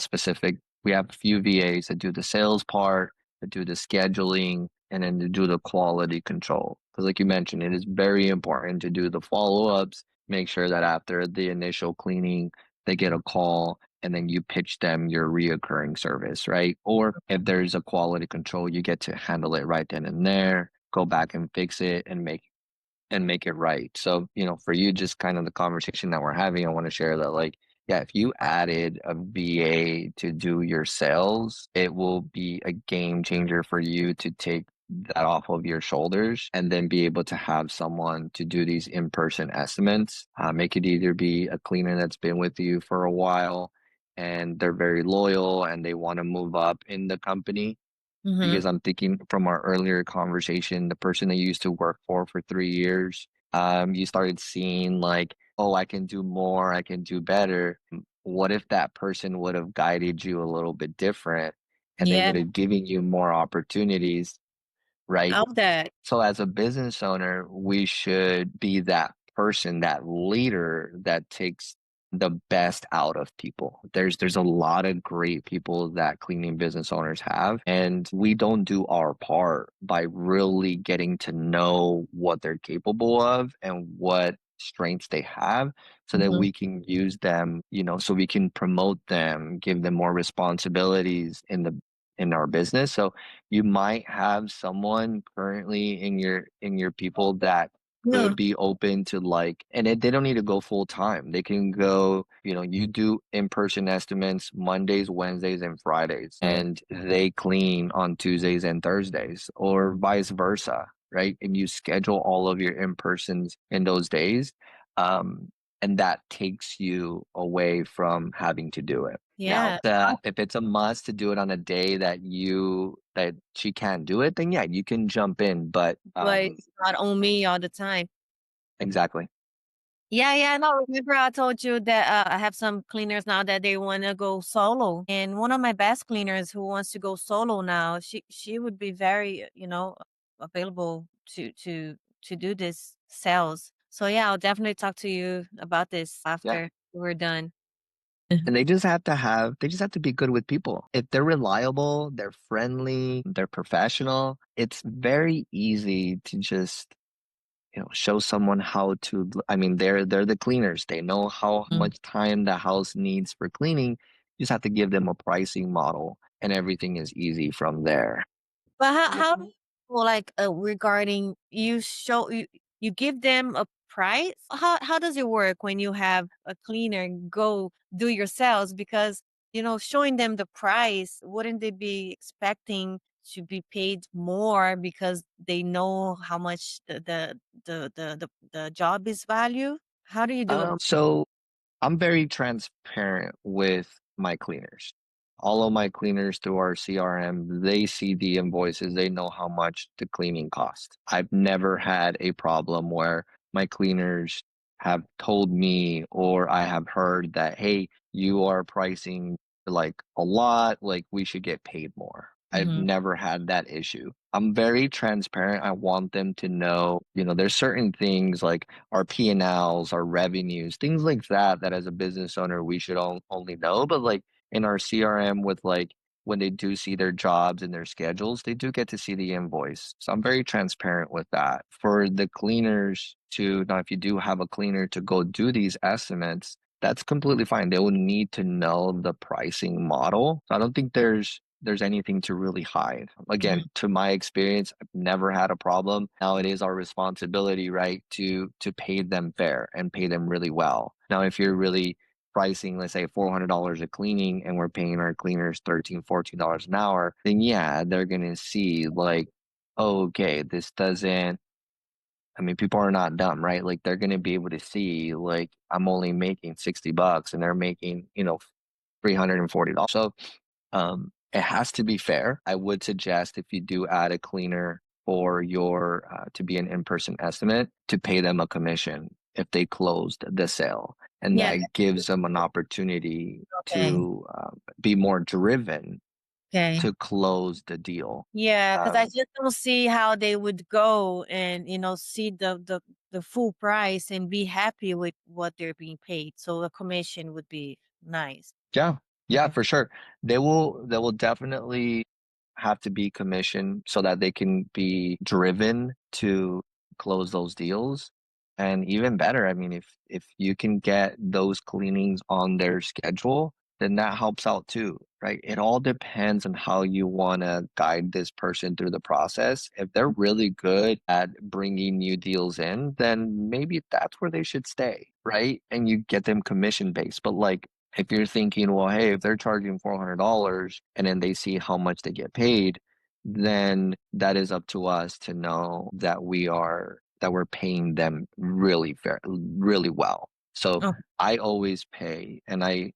few VAs that do the sales part, that do the scheduling, and then to do the quality control. Because like you mentioned, it is very important to do the follow-ups, make sure that after the initial cleaning, they get a call and then you pitch them your reoccurring service, right? Or if there's a quality control, you get to handle it right then and there, go back and fix it and make it right. So, for you, just kind of the conversation that we're having, I want to share that, like, yeah, if you added a VA to do your sales, it will be a game changer for you to take that off of your shoulders and then be able to have someone to do these in-person estimates. Make it either be a cleaner that's been with you for a while and they're very loyal and they want to move up in the company, Hmm. because I'm thinking from our earlier conversation, the person that you used to work for 3 years, you started seeing like, oh, I can do more, I can do better. What if that person would have guided you a little bit different and they Yeah, would have given you more opportunities, right? love that. So as a business owner, we should be that person, that leader that takes the best out of people. There's a lot of great people that cleaning business owners have, and we don't do our part by really getting to know what they're capable of and what strengths they have so that Hmm. we can use them, so we can promote them, give them more responsibilities in our business. So you might have someone currently in your people that Yeah. would be open to like, and they don't need to go full time. They can go, you do in-person estimates Mondays, Wednesdays, and Fridays, and they clean on Tuesdays and Thursdays, or vice versa, right? And you schedule all of your in-persons in those days. Um, and that takes you away from having to do it. Now, Yeah. if it's a must to do it on a day that she can't do it, then yeah, you can jump in. But But it's not on me all the time. exactly. Yeah, yeah, no, remember I told you that, I have some cleaners now that they wanna go solo, and one of my best cleaners who wants to go solo now, she would be very, available to do this sales. So, yeah, I'll definitely talk to you about this Yeah. after we're done. And they just have to be good with people. If they're reliable, they're friendly, they're professional, it's very easy to just, show someone how to, I mean, they're the cleaners. They know how Mm. much time the house needs for cleaning. You just have to give them a pricing model and everything is easy from there. But how well, like, regarding you give them a price? How does it work when you have a cleaner go do your sales? Because, showing them the price, wouldn't they be expecting to be paid more because they know how much the job is value? How do you do it? So I'm very transparent with my cleaners. All of my cleaners through our CRM, they see the invoices, they know how much the cleaning costs. I've never had a problem where my cleaners have told me or I have heard that, hey, you are pricing like a lot, like we should get paid more. I've Mhm. never had that issue. I'm very transparent. I want them to know, there's certain things like our P&Ls, our revenues, things like that, that as a business owner, we should only know. But like in our CRM with like when they do see their jobs and their schedules, they do get to see the invoice. So I'm very transparent with that. For the cleaners to now, if you do have a cleaner to go do these estimates, that's completely fine. They will need to know the pricing model. So I don't think there's anything to really hide. Again, Mhm. to my experience, I've never had a problem. Now it is our responsibility, right, to pay them fair and pay them really well. Now, if you're really pricing, let's say $400 a cleaning and we're paying our cleaners $13, $14 an hour, then yeah, they're gonna see like, oh, okay, this doesn't I mean, people are not dumb, right? Like they're gonna be able to see like I'm only making $60 and they're making, $340. So it has to be fair. I would suggest if you do add a cleaner for your to be an in-person estimate to pay them a commission if they closed the sale, and Yeah, that gives them an opportunity okay. to be more driven Okay. to close the deal. Yeah, because I Um, just don't see how they would go and, see the full price and be happy with what they're being paid. So a commission would be nice. Yeah. Yeah, Okay. for sure. They will definitely have to be commissioned so that they can be driven to close those deals. And even better, I mean, if you can get those cleanings on their schedule, then that helps out too, right? It all depends on how you want to guide this person through the process. If they're really good at bringing new deals in, then maybe that's where they should stay, right? And you get them commission based. But like if you're thinking, well, hey, if they're charging $400 and then they see how much they get paid, then that is up to us to know that we're paying them really fair, really well. So Oh, I always pay, and in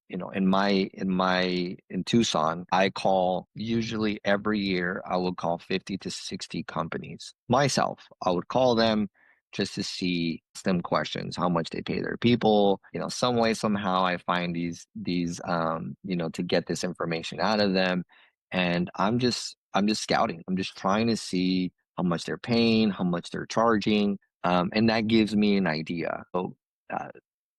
Tucson, I call usually every year I will call 50 to 60 companies myself. I would call them just to see ask them questions, how much they pay their people, some way, somehow I find these to get this information out of them. And I'm just scouting. I'm just trying to see how much they're paying, how much they're charging. And that gives me an idea. So uh,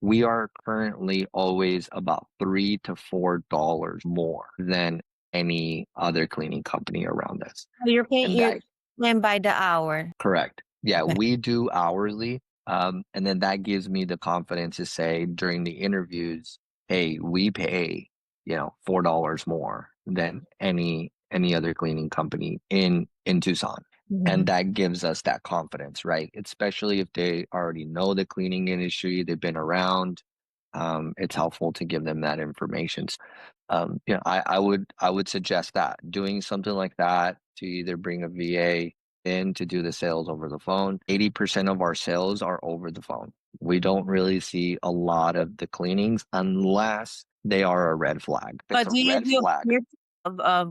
we are currently always about $3 to $4 more than any other cleaning company around us. so And you're that paying by the hour. Correct. Yeah, Okay. we do hourly. And then that gives me the confidence to say during the interviews, hey, we pay, $4 more than any other cleaning company in Tucson. And Mhm. that gives us that confidence, right? Especially if they already know the cleaning industry, they've been around. It's helpful to give them that information. I would suggest that doing something like that to either bring a VA in to do the sales over the phone. 80% of our sales are over the phone. We don't really see a lot of the cleanings unless they are a red flag. If it's But a do you red do flag,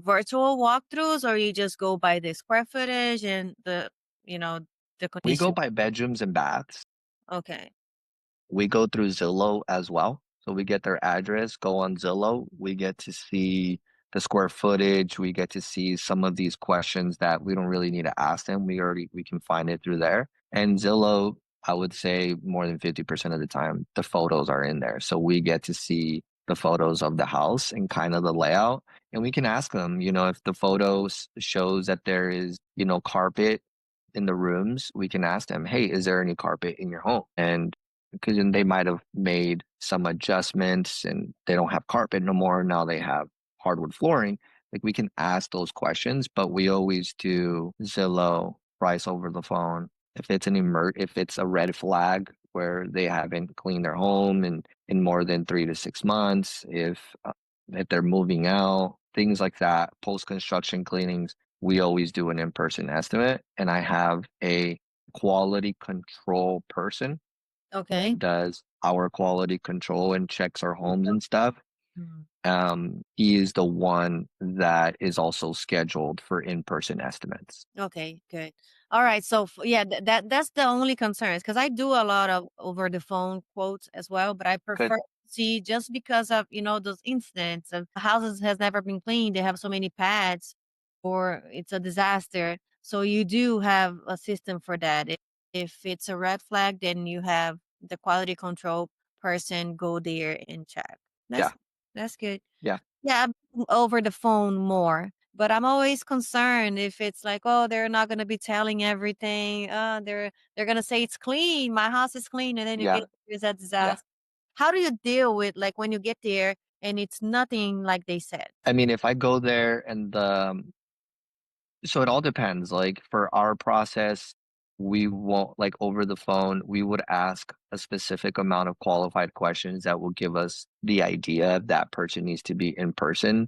virtual walkthroughs, or you just go by the square footage and you know, the we go condition? by bedrooms and baths. Okay. We go through Zillow as well. So we get their address, go on Zillow. We get to see the square footage. We get to see some of these questions that we don't really need to ask them. We can find it through there. And Zillow, I would say more than 50% of the time, the photos are in there. So we get to see the photos of the house and kind of the layout. And we can ask them, if the photos shows that there is, carpet in the rooms, we can ask them, hey, is there any carpet in your home? And because then they might have made some adjustments and they don't have carpet no more. Now they have hardwood flooring. Like we can ask those questions, but we always do Zillow price over the phone. If it's a red flag where they haven't cleaned their home in more than 3 to 6 months, if they're moving out, things like that, post construction cleanings, we always do an in-person estimate. And I have a quality control person Okay. that does our quality control and checks our homes and stuff. Mhm. He is the one that is also scheduled for in-person estimates. Okay, good. All right. So yeah, that's the only concerns, because I do a lot of over the phone quotes as well, but I Good. prefer to see, just because of those incidents of houses has never been cleaned. They have so many pads, or it's a disaster. So you do have a system for that. If it's a red flag, then you have the quality control person go there and check. Yeah. That's good. Yeah. Yeah, I'm over the phone more, but I'm always concerned if it's like, "Oh, they're not gonna be telling everything. They're gonna say it's clean. My house is clean," and then you Yeah. get there's a Yeah. disaster. How do you deal with, like, when you get there and it's nothing like they said? I mean, if I go there and so it all depends. Like for our process, we won't like over the phone, we would ask a specific amount of qualified questions that will give us the idea if that person needs to be in person.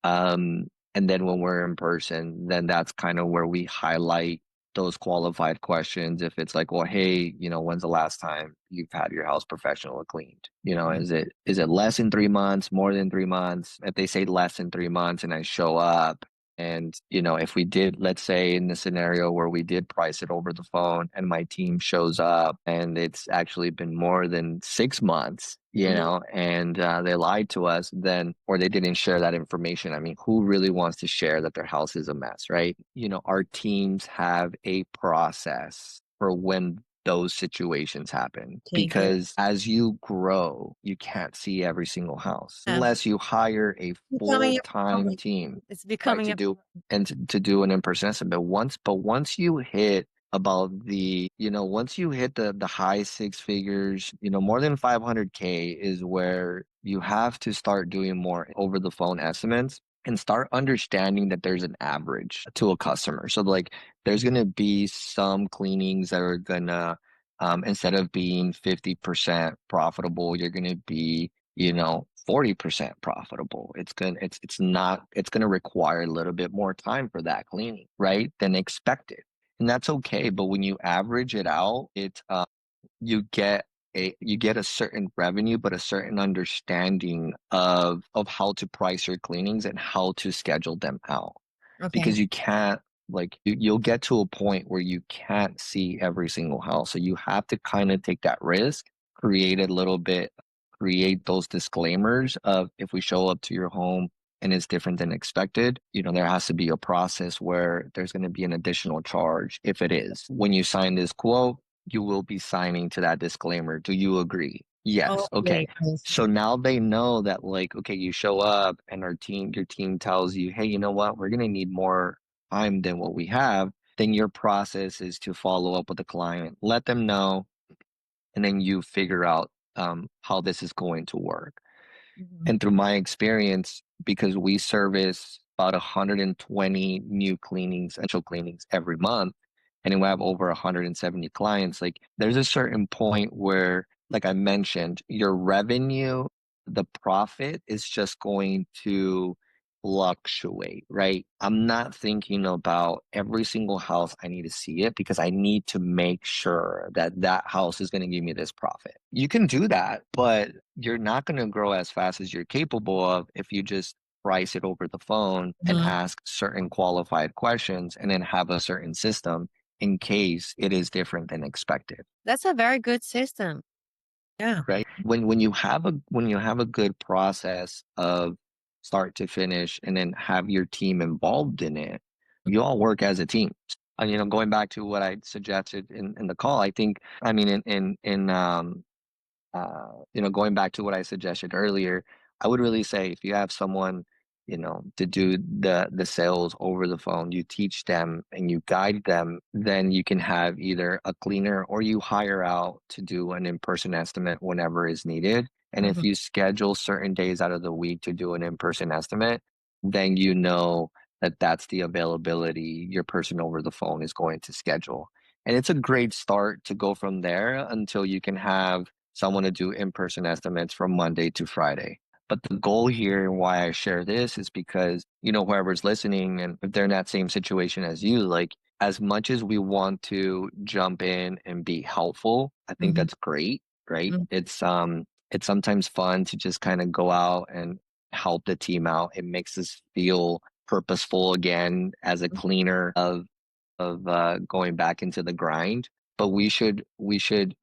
Um, and then when we're in person, then that's kind of where we highlight those qualified questions. If it's like, well, hey, when's the last time you've had your house professionally cleaned? Is it less than 3 months, more than 3 months? If they say less than 3 months and I show up, and if we did, let's say in the scenario where we did price it over the phone and my team shows up and it's actually been more than 6 months, Mhm. and they lied to us, then, or they didn't share that information. I mean, who really wants to share that their house is a mess, right? Our teams have a process for when those situations happen Okay, good. because as you grow, you can't see every single house Yeah. unless you hire a Becoming a full-time problem. team, It's right, becoming to a do and to do an in-person estimate. But once you hit about once you hit the high six figures, more than 500K is where you have to start doing more over the phone estimates and start understanding that there's an average to a customer. So like there's going to be some cleanings that are gonna instead of being 50% profitable, you're going to be 40% profitable. It's gonna require a little bit more time for that cleaning, right? Than expected. And that's okay. But when you average it out, you get a certain revenue, but a certain understanding of how to price your cleanings and how to schedule them out. Okay. Because you can't like you'll get to a point where you can't see every single house. So you have to kind of take that risk, create a little bit, create those disclaimers of if we show up to your home and it's different than expected, there has to be a process where there's going to be an additional charge if it is. When you sign this quote, you will be signing to that disclaimer. Do you agree? Oh, Yes. Okay. yes, yes. So now they know that like, okay, you show up and your team tells you, hey, you know what? We're going to need more time than what we have. Then your process is to follow up with the client, let them know, and then you figure out how this is going to work. Mhm. And through my experience, because we service about 120 new cleanings, essential cleanings every month, and then we have over 170 clients. Like there's a certain point where, like I mentioned, your revenue, the profit is just going to fluctuate, right? I'm not thinking about every single house I need to see it because I need to make sure that that house is going to give me this profit. You can do that, but you're not going to grow as fast as you're capable of if you just price it over the phone and Mhm. ask certain qualified questions and then have a certain system in case it is different than expected, That's a very good system. Yeah. right? When you have a good process of start to finish and then have your team involved in it, you all work as a team. And going back to what I suggested in the call, I think, I mean, going back to what I suggested earlier, I would really say if you have someone, to do the sales over the phone, you teach them and you guide them, then you can have either a cleaner or you hire out to do an in-person estimate whenever is needed. And if Mhm. you schedule certain days out of the week to do an in-person estimate, then you know that that's the availability your person over the phone is going to schedule. And it's a great start to go from there until you can have someone to do in-person estimates from Monday to Friday. But the goal here and why I share this is because, whoever's listening, and if they're in that same situation as you, like as much as we want to jump in and be helpful, I think Mhm. that's great, right? Mhm. It's sometimes fun to just kind of go out and help the team out. It makes us feel purposeful again as a cleaner of going back into the grind, but we should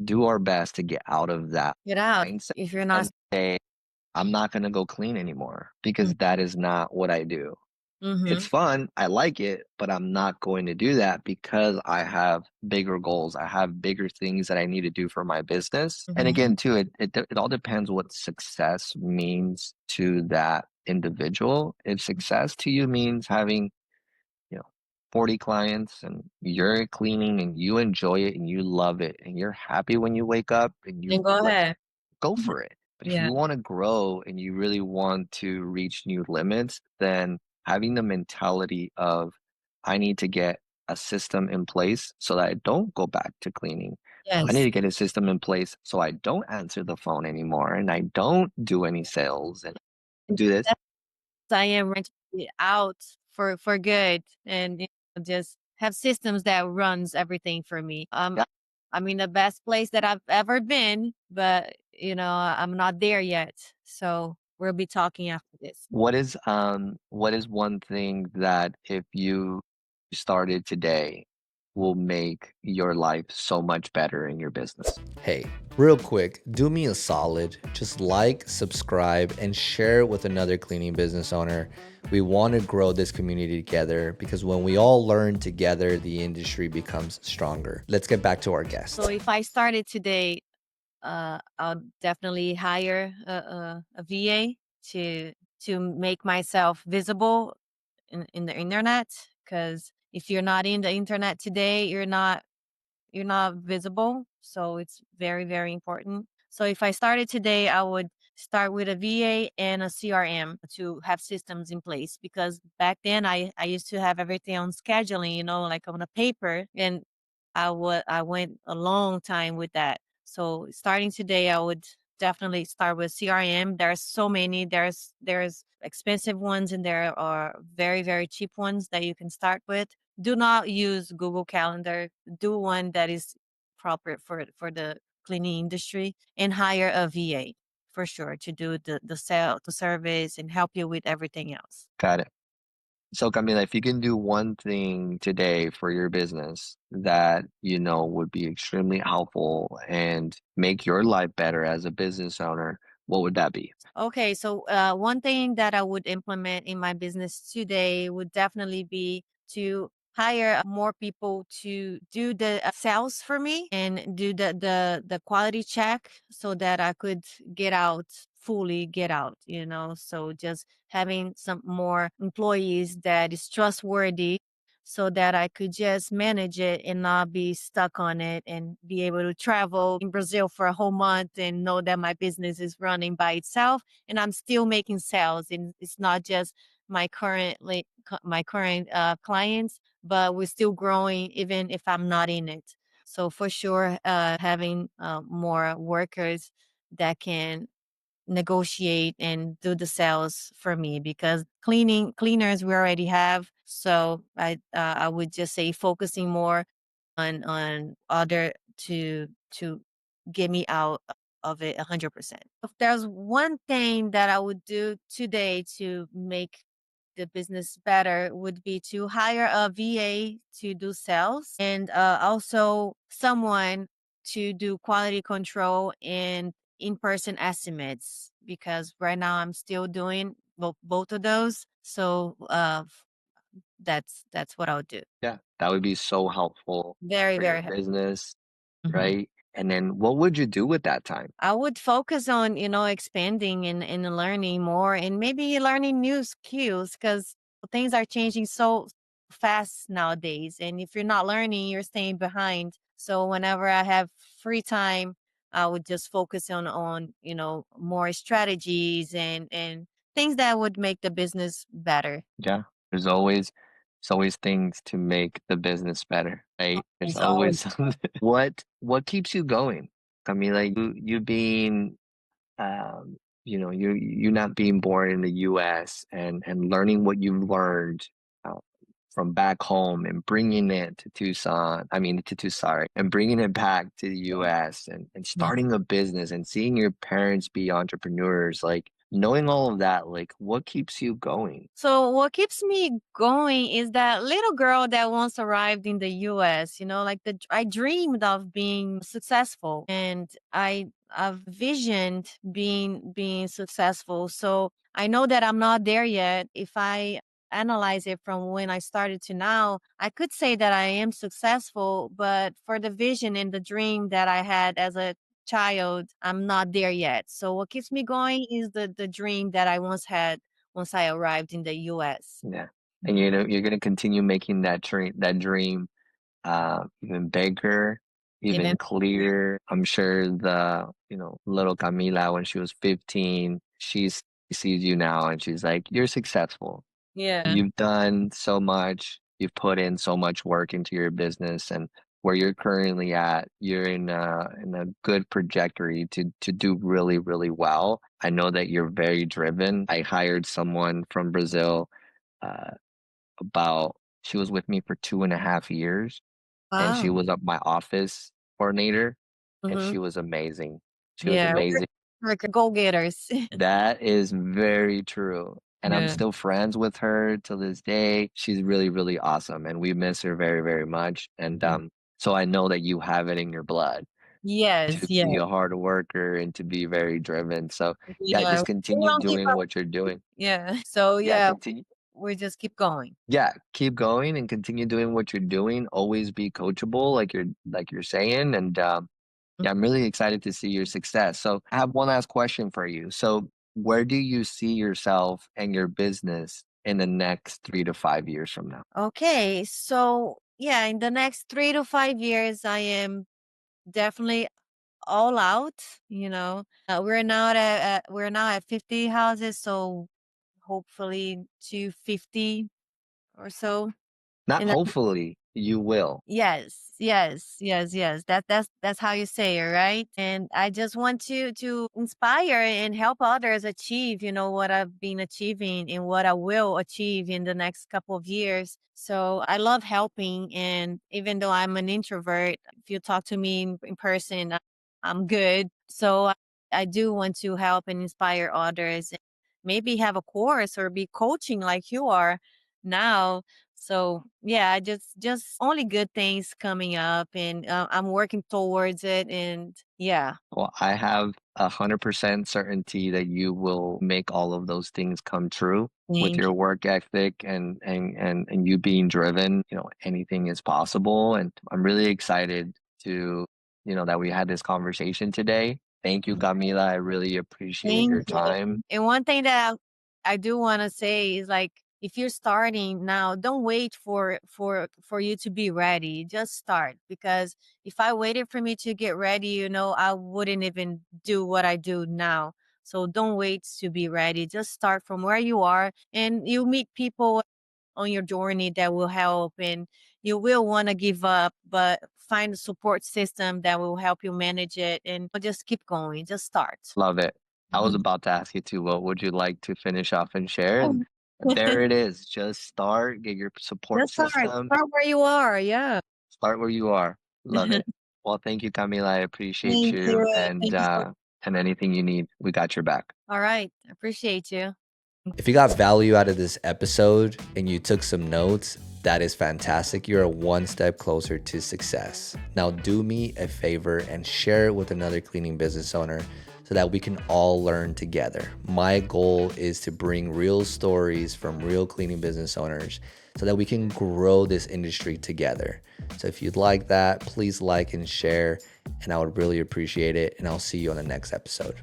do our best to get out of that Get out mindset if you're not. and say, I'm not going to go clean anymore Mm. because that is not what I do. It's Mhm. fun, I like it, but I'm not going to do that because I have bigger goals. I have bigger things that I need to do for my business. And Mhm. again, too, it all depends what success means to that individual. If success to you means having, you know, 40 clients and you're cleaning and you enjoy it and you love it and you're happy when you wake up and Then you go like, ahead. go for it. But if Yeah. you want to grow and you really want to reach new limits, then having the mentality of I need to get a system in place so that I don't go back to cleaning. I need Yes. to get a system in place so I don't answer the phone anymore and I don't do any sales and do this. I am ready to be out for good and just have systems that runs everything for me. I'm in the best place that I've ever been, but I'm not there yet. So we'll be talking after this. What is one thing that if you started today will make your life so much better in your business? Hey, real quick, do me a solid. Just like, subscribe, and share with another cleaning business owner. We want to grow this community together because when we all learn together, the industry becomes stronger. Let's get back to our guest. So if I started today, I'll definitely hire a VA to make myself visible in the internet. Because if you're not in the internet today, you're not visible. So it's very, very important. So if I started today, I would start with a VA and a CRM to have systems in place because back then I used to have everything on scheduling, like on a paper, and I went a long time with that. So starting today, I would definitely start with CRM. There's so many. There's expensive ones and there are very, very cheap ones that you can start with. Do not use Google Calendar. Do one that is proper for the cleaning industry and hire a VA for sure to do the service and help you with everything else. Got it. So, Camila, if you can do one thing today for your business that would be extremely helpful and make your life better as a business owner, what would that be? Okay, so one thing that I would implement in my business today would definitely be to hire more people to do the sales for me and do the quality check so that I could fully get out, so just having some more employees that is trustworthy so that I could just manage it and not be stuck on it and be able to travel in Brazil for a whole month and know that my business is running by itself and I'm still making sales. And it's not just my current clients, but we're still growing even if I'm not in it. So for sure, having more workers that can negotiate and do the sales for me, because cleaners we already have. So I would just say focusing more on other to get me out of it 100%. If there's one thing that I would do today to make the business better, would be to hire a VA to do sales, and also someone to do quality control and in-person estimates, because right now I'm still doing both of those. So that's what I would do. Yeah, that would be so helpful Very, for your very business, helpful. right? And then what would you do with that time? I would focus on, expanding and learning more, and maybe learning new skills, because things are changing so fast nowadays. And if you're not learning, you're staying behind. So whenever I have free time, I would just focus on more strategies and things that would make the business better. Yeah, there's always things to make the business better, right? There's It's always always something. What keeps you going? I mean, like you being you not being born in the US and learning what you've learned uh, from back home and bringing it to Tucson, I mean to Tucson, sorry, and bringing it back to the US and starting a business and seeing your parents be entrepreneurs, like knowing all of that, like what keeps you going? So what keeps me going is that little girl that once arrived in the US, like I dreamed of being successful, and I've visioned being successful. So I know that I'm not there yet. If I analyze it from when I started to now, I could say that I am successful, but for the vision and the dream that I had as a child, I'm not there yet. So what keeps me going is the dream that I once had once I arrived in the US. Yeah. And you're gonna continue making that dream even bigger, Even even clearer. I'm sure little Camila, when she was 15, she sees you now and she's like, "You're successful. Yeah. You've done so much. You've put in so much work into your business, and where you're currently at, you're in a good trajectory to do really, really well. I know that you're very driven. I hired someone from Brazil, uh, about she was with me for 2.5 years, and she Wow. was my office coordinator, and Mhm. she was amazing. She was Yeah, we're amazing. like go-getters. That is very true, and I'm Yeah. still friends with her till this day. She's really, really awesome, and we miss her very, very much, and, Mhm. so I know that you have it in your blood to Yes, yeah, be a hard worker and to be very driven, so, yeah, yeah. just We continue don't give doing up. what you're doing. Yeah. So, Yeah, yeah, continue. we just keep going. Yeah, keep going and continue doing what you're doing. Always be coachable, like you're saying, and Mm. yeah, I'm really excited to see your success. So, I have one last question for you. So, where do you see yourself and your business in the next 3 to 5 years from now? Okay, so, yeah, in the next 3 to 5 years, I am definitely all out, we're now at 50 houses, so hopefully to 50 or so. Not And then hopefully, you will. yes, yes, yes, yes. That's how you say it, right? And I just want to inspire and help others achieve, what I've been achieving and what I will achieve in the next couple of years. So I love helping, and even though I'm an introvert, if you talk to me in person, I'm good. So I do want to help and inspire others. And maybe have a course or be coaching like you are now. So yeah, just only good things coming up, and I'm working towards it. And yeah, Well, I have 100% certainty that you will make all of those things come true with thank your you. work ethic and you being driven. Anything is possible. And I'm really excited that we had this conversation today. Thank you, Camila. I really appreciate Thank your you. time. And one thing that I do want to say is, like, if you're starting now, don't wait for you to be ready. Just start, because if I waited for me to get ready, I wouldn't even do what I do now. So don't wait to be ready. Just start from where you are, and you'll meet people on your journey that will help, and you will want to give up, but find a support system that will help you manage it, and just keep going. Just start. Love it. I was Mhm. about to ask you too, what would you like to finish off and share? Oh. And there it is. Just start, get your support Just start. system, Start where you are. Yeah. start where you are. Love it. Well, thank you, Camila. I appreciate Thank you. you. Thank you so. And anything you need, we got your back. All right. Appreciate you. If you got value out of this episode and you took some notes, that is fantastic. You're one step closer to success. Now, do me a favor and share it with another cleaning business owner so that we can all learn together. My goal is to bring real stories from real cleaning business owners so that we can grow this industry together. So if you'd like that, please like and share, and I would really appreciate it. And I'll see you on the next episode.